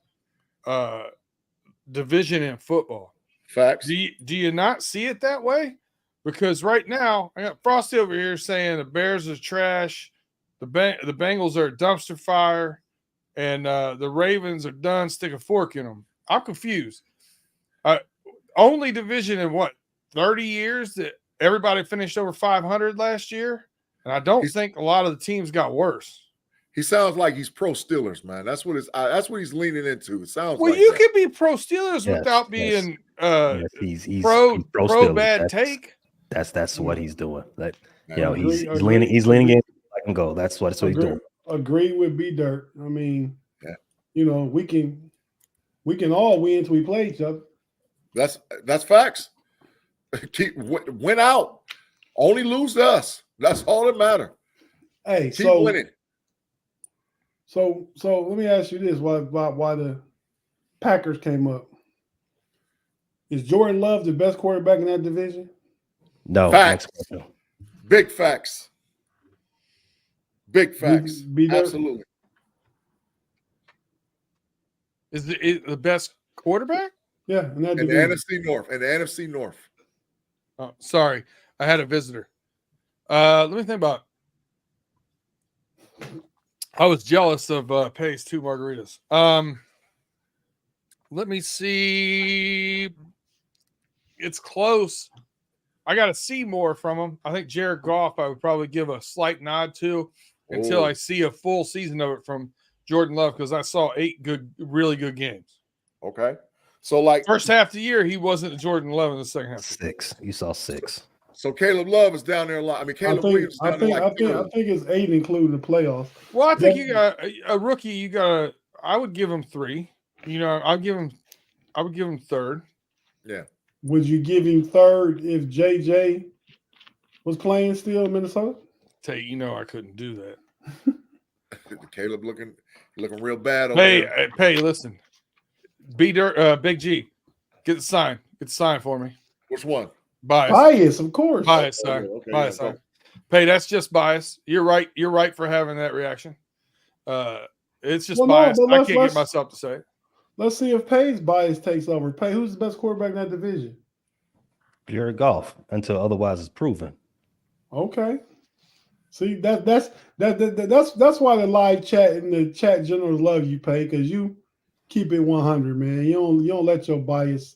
division in football. Facts. Do you not see it that way? Because right now, I got Frosty over here saying the Bears are trash, the Bengals are a dumpster fire, and the Ravens are done. Stick a fork in them. I'm confused. Only division in 30 years that everybody finished over 500 last year, and I don't think a lot of the teams got worse. He sounds like he's pro Steelers, man. That's what he's leaning into. It sounds well, like you that. can be pro Steelers without being he's pro Steelers. bad take. That's what he's doing. That Agree. he's leaning in. I can go. That's what he's doing. Agree with B Dirt. I mean, we can all win until we play each other. That's facts. Win out. Only lose to us. That's all that matters. Hey, keep winning. So let me ask you this: why the Packers came up? Is Jordan Love the best quarterback in that division? No. Facts. Big facts. Big facts. Absolutely. Is it the best quarterback? Yeah, in the NFC North. Oh, sorry, I had a visitor. Let me think about it. I was jealous of Pay's 2 margaritas. Let me see. It's close. I got to see more from him. I think Jared Goff I would probably give a slight nod to until I see a full season of it from Jordan Love, because I saw 8 really good games. Okay. So, like, first half of the year, he wasn't a Jordan Love in the second half. 6. You saw 6. So Caleb Love is down there a lot. I mean, Caleb Williams. I think it's 8, including the playoffs. Well, I think you got a rookie. I would give him 3. I would give him 3rd. Yeah. Would you give him 3rd if JJ was playing still in Minnesota? Tell you, I couldn't do that. Caleb looking real bad over there. Hey, listen. Big G, get the sign. Get the sign for me. Which one? Bias, of course. Bias, sorry. Okay, bias, sorry. Pay, that's just bias. You're right. You're right for having that reaction. It's just bias. I can't get myself to say it. Let's see if Pay's bias takes over. Pay, who's the best quarterback in that division? Jared Goff, until otherwise is proven. Okay. See, that's why the live chat and the chat generals love you, Pay, because you keep it 100, man. You don't let your bias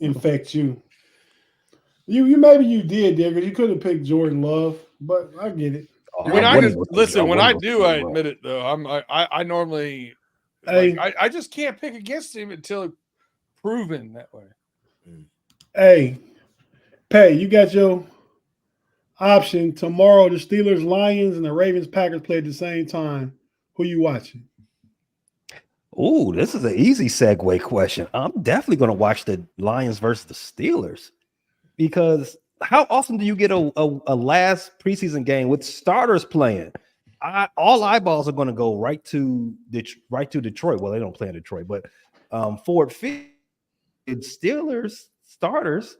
infect you. You maybe you did, Digger. You could have picked Jordan Love, but I get it. When I admit it though. I normally I just can't pick against him until proven that way. Hey, Pay, you got your option tomorrow. The Steelers, Lions, and the Ravens, Packers play at the same time. Who you watching? Oh, this is an easy segue question. I'm definitely going to watch the Lions versus the Steelers, because how often do you get a last preseason game with starters playing? All eyeballs are going to go right to Detroit. Well, they don't play in Detroit, but Ford Field, Steelers starters.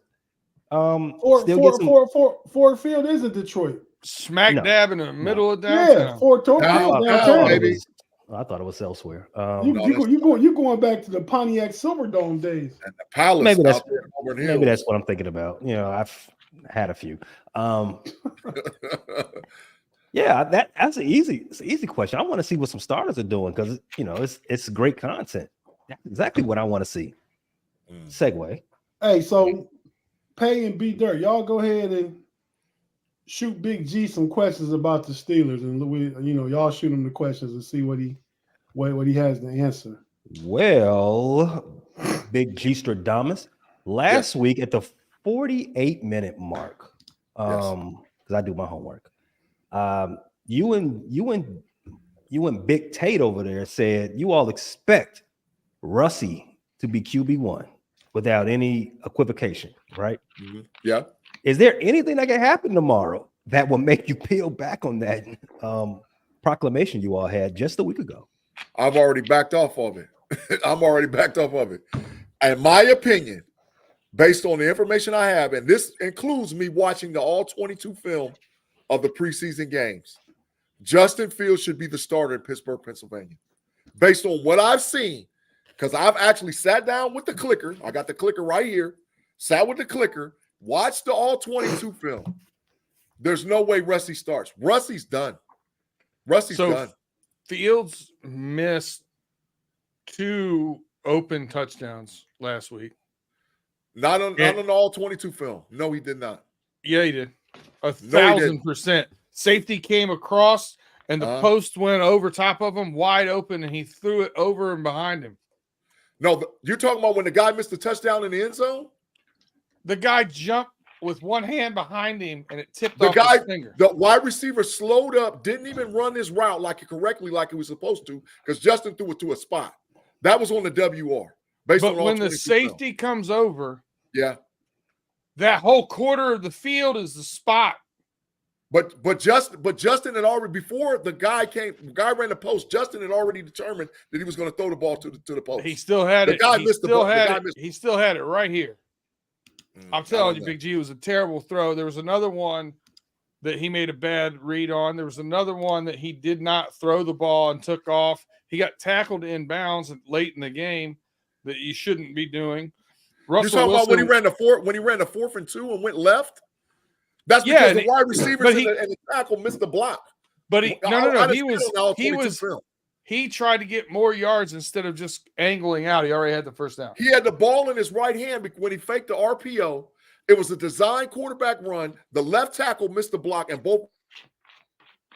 Ford Field is in Detroit. Smack dab in the middle of downtown. Yeah, Ford Field downtown. Baby. I thought it was elsewhere. You going back to the Pontiac Silverdome days. And the Palace. Maybe that's what I'm thinking about. I've had a few. Yeah, that's an easy question. I want to see what some starters are doing, because it's great content. That's exactly what I want to see. Segue. Hey, so Pay and B Dirt, y'all go ahead and shoot Big G some questions about the Steelers, and y'all shoot him the questions and see what he has to answer. Well, Big G Stradamus, last week at the 48-minute mark, because I do my homework. You and Big Tate over there said you all expect Russie to be QB1 without any equivocation, right? Mm-hmm. Yeah. Is there anything that can happen tomorrow that will make you peel back on that proclamation you all had just a week ago? I've already backed off of it. I'm already backed off of it. In my opinion, based on the information I have, and this includes me watching the all 22 film of the preseason games, Justin Fields should be the starter in Pittsburgh, Pennsylvania. Based on what I've seen, because I've actually sat down with the clicker. I got the clicker right here. Sat with the clicker, watched the all 22 film. There's no way Russie starts. Russie's done. Russie's done. Fields missed 2 open touchdowns last week. Not on all 22 film. No, he did not. Yeah, he did. 1,000%. Safety came across, and the post went over top of him, wide open, and he threw it over and behind him. No, you're talking about when the guy missed the touchdown in the end zone? The guy jumped with one hand behind him, and it tipped off his finger. The wide receiver slowed up, didn't even run his route like he was supposed to, because Justin threw it to a spot. That was on the WR. But when the safety comes over, that whole quarter of the field is the spot. But Justin had already, before the guy ran the post, Justin had already determined that he was going to throw the ball to the post. He still had it. He still had it right here. I'm telling you, Big G, it was a terrible throw. There was another one that he made a bad read on. There was another one that he did not throw the ball and took off. He got tackled inbounds late in the game that you shouldn't be doing. You're talking about when he ran the 4th and 2 and went left? That's because the wide receivers and the tackle missed the block. But he tried to get more yards instead of just angling out. He already had the first down. He had the ball in his right hand when he faked the RPO. It was a design quarterback run. The left tackle missed the block, and both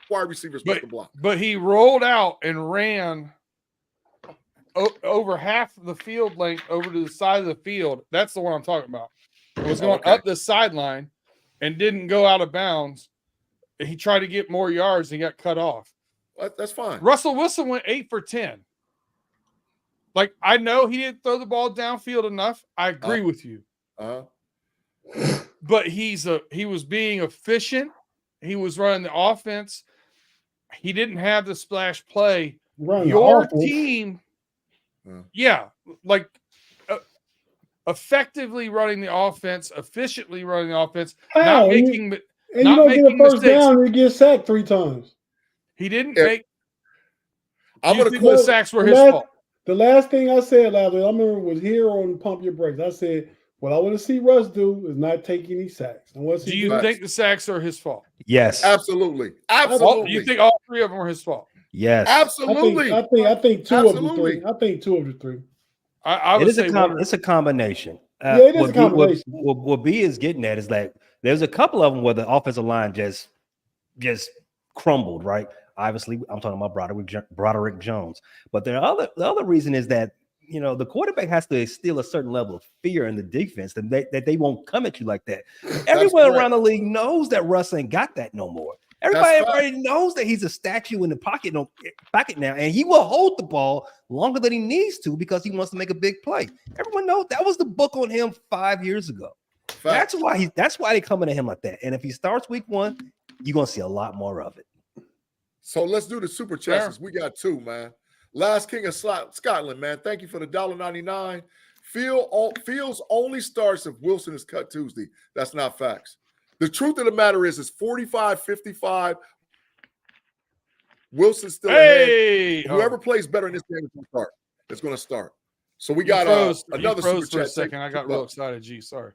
wide receivers missed the block. But he rolled out and ran over half the field length over to the side of the field. That's the one I'm talking about. It was going up the sideline and didn't go out of bounds. He tried to get more yards and got cut off. That's fine. Russell Wilson went 8 for 10. Like, I know he didn't throw the ball downfield enough. I agree with you. But he was being efficient. He was running the offense. He didn't have the splash play. Your team, effectively running the offense, efficiently running the offense, not making first down and get sacked 3 times. He didn't make. I'm going to quote. The sacks were his fault. The last thing I said, I remember, was here on Pump Your Brakes. I said, what I want to see Russ do is not take any sacks. Do you think the sacks are his fault? Yes. Absolutely. You think all 3 of them are his fault? Yes. Absolutely. I think 2 of the 3. I think 2 of the 3. I would say it's a combination. It is a combination. What B is getting at is that there's a couple of them where the offensive line just crumbled, right? Obviously, I'm talking about Broderick Jones. But the other reason is that, the quarterback has to instill a certain level of fear in the defense that they won't come at you like that. Everyone around the league knows that Russ ain't got that no more. Everybody knows that he's a statue in the pocket now, and he will hold the ball longer than he needs to because he wants to make a big play. Everyone knows that was the book on him 5 years ago. That's why they're coming at him like that. And if he starts week 1, you're gonna see a lot more of it. So let's do the super chats. We got 2, man. Last King of Scotland, man. Thank you for the $1.99. Fields only starts if Wilson is cut Tuesday. That's not facts. The truth of the matter is 45-55. Wilson's still ahead. Whoever plays better in this game is going to start. It's going to start. So we got another super chat. For a second, I got real excited. G, sorry.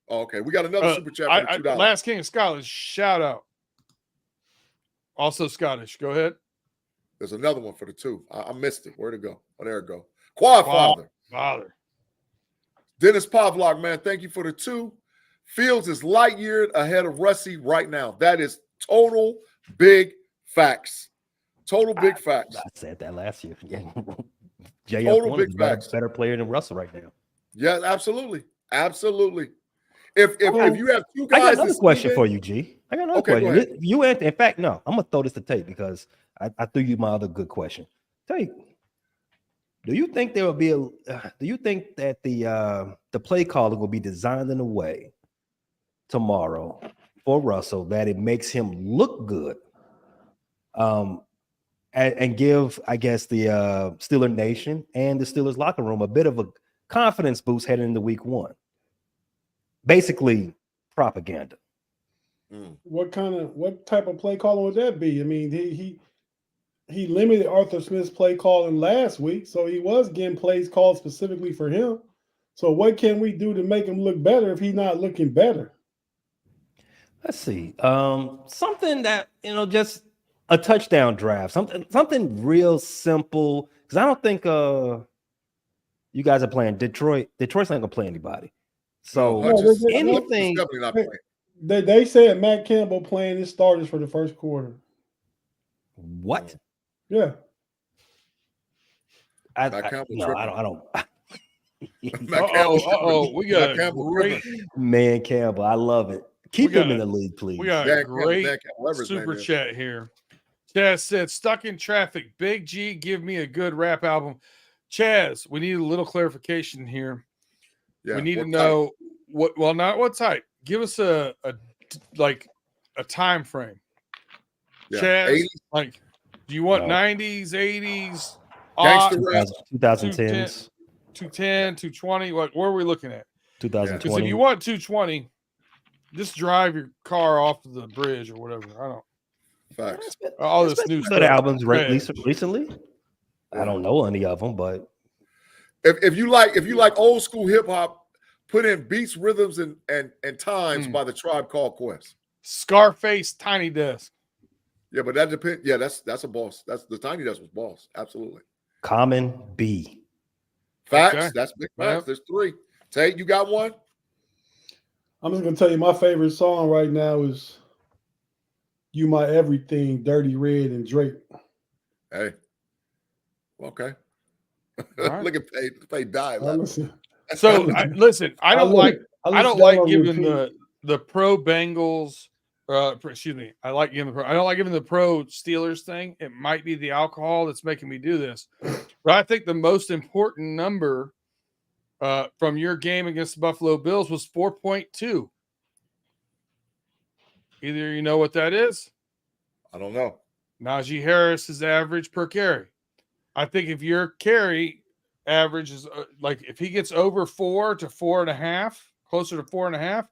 Oh, okay, we got another super chat for $2. Last King of Scotland, shout out. Also Scottish. Go ahead. There's another one for the 2. I missed it. Where'd it go? Oh, there it go. Quad Father. Dennis Pavlok, man, thank you for the 2. Fields is light year ahead of Russie right now. That is total big facts. Total big facts. I said that last year. Yeah. Total big facts. Better player than Russell right now. Yeah, absolutely. Absolutely. If you have two guys, I got another question for you, G. I got another Okay, question. You answer. In fact, no, I'm gonna throw this to Tate because I threw you my other good question. Tate, do you think there will be do you think that the play calling will be designed in a way tomorrow for Russell that it makes him look good? And give, I guess, the Steeler Nation and the Steelers locker room a bit of a confidence boost heading into week 1. Basically, propaganda. What type of play calling would that be? I mean, he limited Arthur Smith's play calling last week, so he was getting plays called specifically for him. So what can we do to make him look better if he's not looking better? Let's see. Something that, just a touchdown drive, something real simple. Because I don't think you guys are playing Detroit. Detroit's not gonna play anybody. So anything. They said Matt Campbell playing his starters for the first quarter. What? Yeah. I don't. We got a great man Campbell. I love it. Keep him in the league, please. We got a great super chat here. Chaz said, stuck in traffic. Big G, give me a good rap album. Chaz, we need a little clarification here. Yeah, we need to know not what type. Give us a time frame. Yeah. Chaz, 80s? Do you want 90s, 80s, 2010s, 210, 220? Where are we looking at? 2020. Because if you want 220, just drive your car off the bridge or whatever. I don't. Facts. All this new good albums recently. I don't know any of them, but if you like old school hip hop, put in Beats, Rhythms, and Times by the Tribe Called Quest. Scarface, Tiny Desk. Yeah, but that depends. Yeah, that's a boss. That's the Tiny Desk was boss. Absolutely. Common B. Facts. Okay. That's big facts. Yep. There's 3. Tate, you got one? I'm just gonna tell you my favorite song right now is "You My Everything," Dirty Red and Drake. Hey. Okay. Right. Look at Pay die. So listen, I don't like giving the pro Bengals. Excuse me. I don't like giving the pro Steelers thing. It might be the alcohol that's making me do this, but I think the most important number from your game against the Buffalo Bills was 4.2. Either you know what that is. I don't know. Najee Harris's average per carry. I think if your carry average is if he gets over 4 to 4.5, closer to 4.5,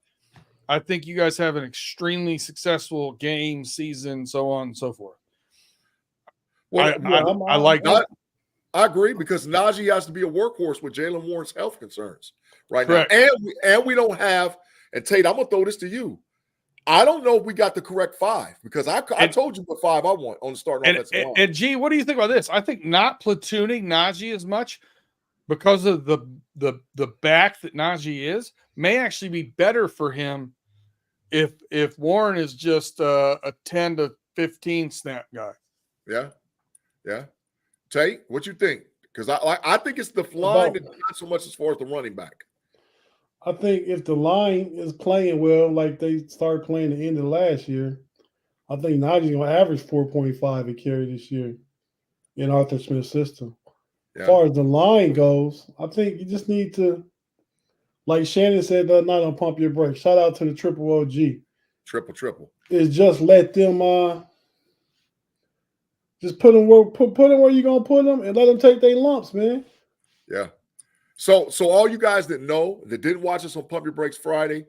I think you guys have an extremely successful game, season, so on and so forth. Well, I like that. I agree because Najee has to be a workhorse with Jalen Warren's health concerns right Correct. now. And we don't have, and Tate, I'm going to throw this to you. I don't know if we got the correct 5 because I told you what 5 I want on the starting offensive line. And G, what do you think about this? I think not platooning Najee as much because of the back that Najee is may actually be better for him if Warren is just a 10 to 15 snap guy. Yeah. Tate, what you think? Because I think it's the line that not so much as far as the running back. I think if the line is playing well, like they started playing the end of last year, I think Najee's going to average 4.5 a carry this year in Arthur Smith's system. Yeah. As far as the line goes, I think you just need to, like Shannon said the other night on Pump Your Brakes, shout out to the Triple OG. Triple. Is just let them just put them where you're going to put them and let them take their lumps, man. Yeah. So all you guys that know, that didn't watch us on Pump Your Brakes Friday,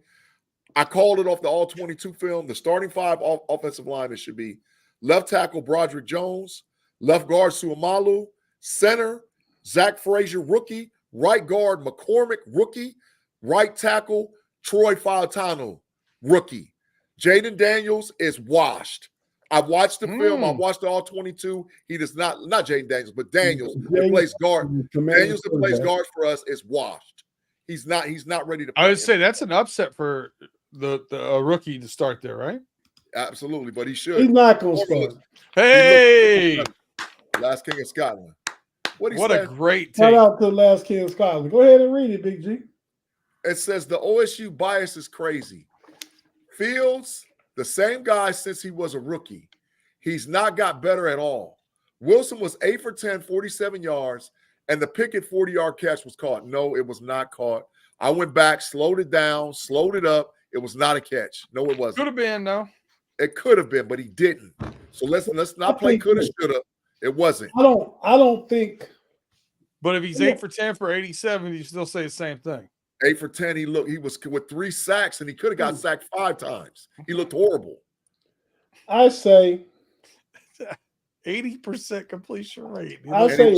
I called it off the All-22 film. The starting 5 offensive linemen should be left tackle Broderick Jones, left guard Suamalu, center Zach Frazier, rookie, right guard McCormick, rookie, right tackle Troy Fautanu, rookie. Jaden Daniels is washed. I've watched the film. I've watched the All-22. He does not Jaden Daniels, but Daniels that plays guard. Daniels that plays guard for us is washed. He's not ready to play. I would say that's an upset for the rookie to start there, right? Absolutely, but he should. He's not going to start. Hey! Last King of Scotland. What a great take. Shout out to the Last King of Scotland. Go ahead and read it, Big G. it says the OSU bias is crazy. Fields, the same guy since he was a rookie. He's not got better at all. Wilson was 8 for 10, 47 yards, and the Pickett 40-yard catch was caught. No, it was not caught. I went back, slowed it down, slowed it up. It was not a catch. No, it wasn't. Could have been, though. It could have been, but he didn't. So let's not play coulda, shoulda. It wasn't. I don't think. But if he's 8 for 10 for 87, you still say the same thing. 8 for 10. He was with 3 sacks, and he could have got sacked 5 times. He looked horrible. I say 80% completion rate. I say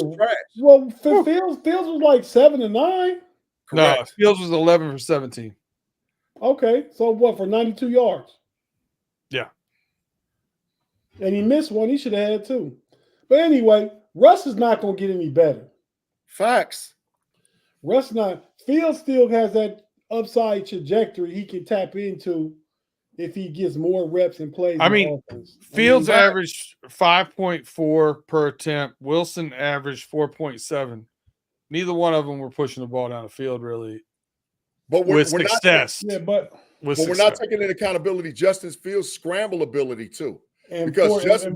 well, Fields was like 7 and 9. No, Fields was 11 for 17. Okay, so what for 92 yards? Yeah. And he missed one. He should have had 2. But anyway, Russ is not going to get any better. Facts. Russ not. Fields still has that upside trajectory he can tap into if he gets more reps and plays. I mean, Fields averaged 5.4 per attempt. Wilson averaged 4.7. Neither one of them were pushing the ball down the field really. But we're success. But we're not taking into accountability Justin Fields' scramble ability too. And because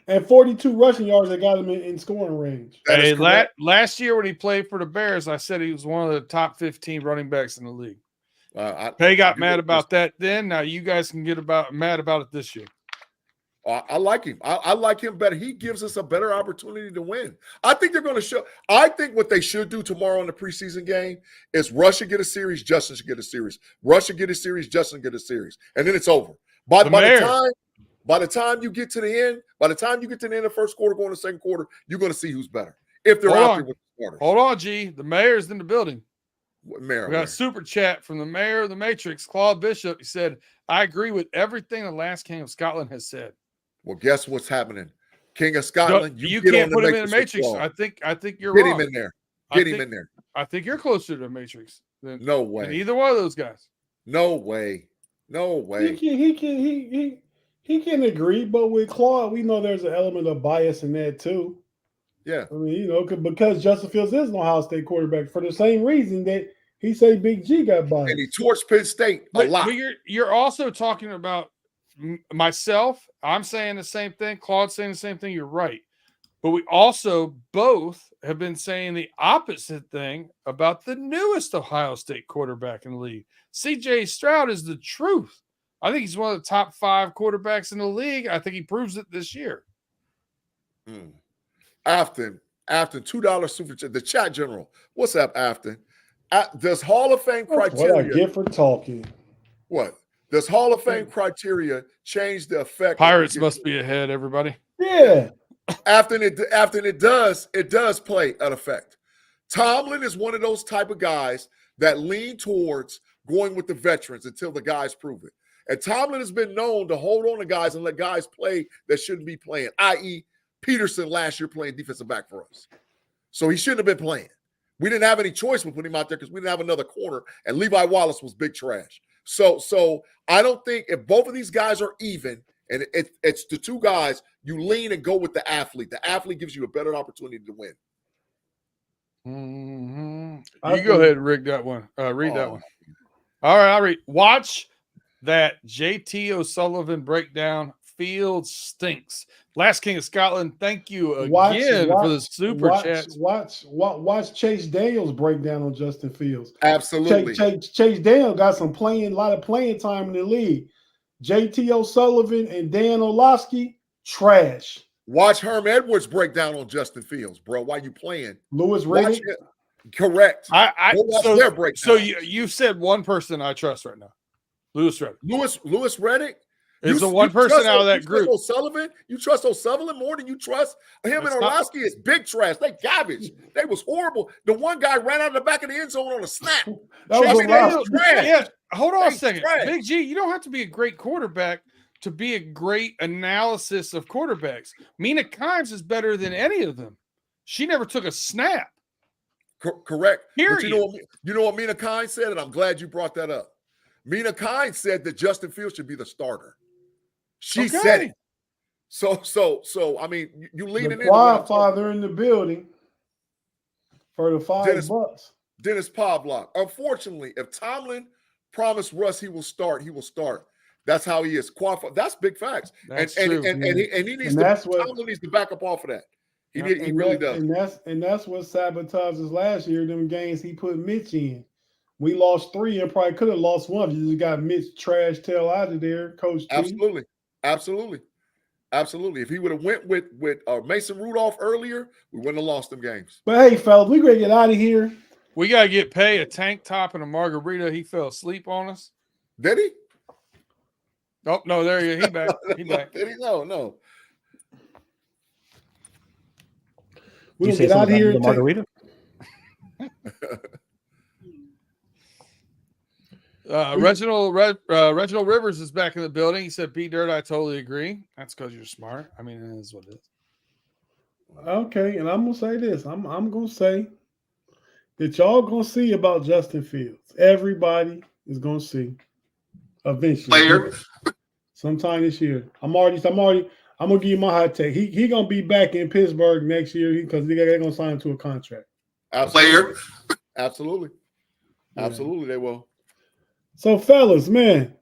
and 42 rushing yards that got him in scoring range. Hey, last year when he played for the Bears, I said he was one of the top 15 running backs in the league. Pay got mad about that then. Now you guys can get mad about it this year. I like him. I like him better. He gives us a better opportunity to win. I think they're going to show. I think what they should do tomorrow in the preseason game is Russ should get a series, Justin should get a series. Russ should get a series, Justin get a series, and then it's over. By the time you get to the end, of the first quarter, going to the second quarter, you're going to see who's better if they're out there with the starters. Hold on, G. The mayor's in the building. Mayor, we got a super chat from the mayor of the Matrix, Claude Bishop. He said, "I agree with everything the last king of Scotland has said." Well, guess what's happening? King of Scotland, you can't put him in the Matrix. I think you're wrong. Get him in there. Get him in there. I think you're closer to the Matrix than no way. Than either one of those guys. No way. No way. He can agree, but with Claude, we know there's an element of bias in that too. Yeah. I mean, because Justin Fields is an Ohio State quarterback for the same reason that he say Big G got biased. And he torched Penn State a lot. But you're also talking about myself. I'm saying the same thing. Claude's saying the same thing. You're right. But we also both have been saying the opposite thing about the newest Ohio State quarterback in the league. C.J. Stroud is the truth. I think he's one of the top 5 quarterbacks in the league. I think he proves it this year. Afton, $2 super chat. The chat general. What's up, Afton? Does Hall of Fame criteria? What I get for talking. What? Does Hall of Fame criteria change the effect? Pirates must be ahead, everybody. Yeah. After it does play an effect. Tomlin is one of those type of guys that lean towards going with the veterans until the guys prove it. And Tomlin has been known to hold on to guys and let guys play that shouldn't be playing, i.e. Peterson last year playing defensive back for us. So he shouldn't have been playing. We didn't have any choice with putting him out there because we didn't have another corner, and Levi Wallace was big trash. So I don't think if both of these guys are even, and it's the two guys, you lean and go with the athlete. The athlete gives you a better opportunity to win. Mm-hmm. You go ahead and read that one. All right, I'll read. Watch that JT O'Sullivan breakdown. Fields stinks. Last King of Scotland, thank you again for the super chat. Watch Chase Daniels breakdown on Justin Fields. Absolutely. Chase Daniels got a lot of playing time in the league. JT O'Sullivan and Dan Orlovsky, trash. Watch Herm Edwards break down on Justin Fields, bro. Why you playing? Lewis Reddick. Correct. So you said one person I trust right now. Lewis Reddick. Lewis Reddick is the one person out of that group. You trust O'Sullivan more than you trust him. And Orlovsky is big trash. They garbage. They was horrible. The one guy ran out of the back of the end zone on a snap. Yeah, hold on a second. Big G, you don't have to be a great quarterback to be a great analysis of quarterbacks. Mina Kimes is better than any of them. She never took a snap. Correct. Period. But you know what Mina Kimes said, and I'm glad you brought that up. Mina Kimes said that Justin Fields should be the starter. She said it. So I mean, you leaning in. The Father in the building for the $5. Dennis Pavlov. Unfortunately, if Tomlin promised Russ he will start, he will start. That's how he is. That's big facts. That's and true. he needs to. Tomlin needs to back up off of that. He really does. And that's what sabotages last year. Them games he put Mitch in. We lost 3 and probably could have lost 1. You just got Mitch trash tail out of there, Coach T. Absolutely. If he would have went with Mason Rudolph earlier, we wouldn't have lost them games. But hey, fellas, we gonna get out of here. We gotta get paid a tank top and a margarita. He fell asleep on us. Did he? Oh no, there he back. He back. Did he? No. We gonna get out of here. Margarita. Reginald Rivers is back in the building. He said, "B Dirt, I totally agree. That's because you're smart. I mean, it is what it is." Okay, and I'm gonna say this. I'm gonna say that y'all gonna see about Justin Fields. Everybody is gonna see eventually. Sometime this year. I'm gonna give you my hot take. He gonna be back in Pittsburgh next year because they're gonna sign him to a contract. Absolutely, Yeah. they will. So, fellas, man,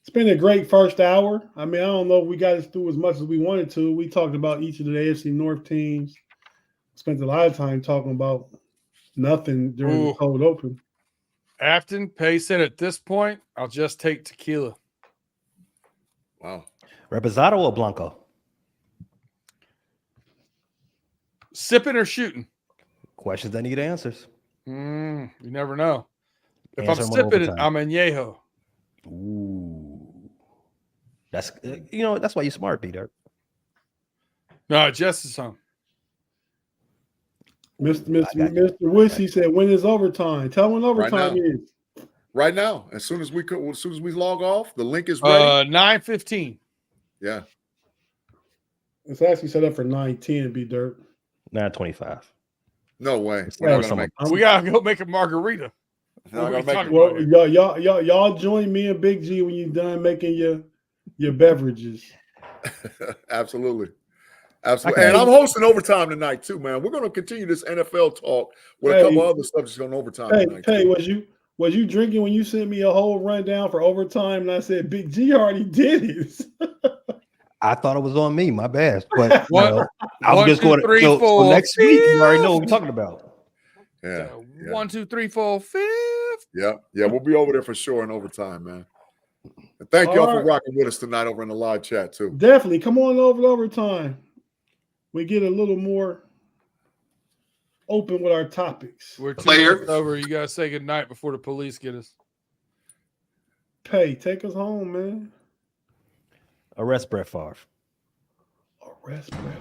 it's been a great first hour. I mean, I don't know if we got us through as much as we wanted to. We talked about each of the AFC North teams. Spent a lot of time talking about nothing during the cold open. Afton Pay said, "At this point, I'll just take tequila." Wow. Reposado or Blanco? Sipping or shooting? Questions that need answers. You never know. If Answer I'm them on sipping it, overtime. I'm añejo. Ooh. That's that's why you're smart, Peter. No, Jess is home. Mr. Wish, he said, when is overtime? Tell when overtime is. Right now. As soon as we log off, the link is ready. 9:15. Yeah. It's actually set up for 9:10, B Dirt. 9:25. No way. We gotta go make a margarita. Y'all join me and Big G when you're done making your beverages. Absolutely. And I'm hosting overtime tonight too, man. We're going to continue this NFL talk with a couple other subjects on overtime tonight. Hey, was you drinking when you sent me a whole rundown for overtime and I said Big G already did it? I thought it was on me. My bad. But I was just 1, 2, 3, 4, so next week you already know what we're talking about. Yeah. 1, 2, 3, 4, 5. Yeah. We'll be over there for sure in overtime, man. And thank y'all for rocking with us tonight over in the live chat too. Definitely. Come on over to overtime. We get a little more open with our topics. We're 2 minutes over. You guys say good night before the police get us. Pay, take us home, man. Arrest Brett Favre. Arrest Brett Favre.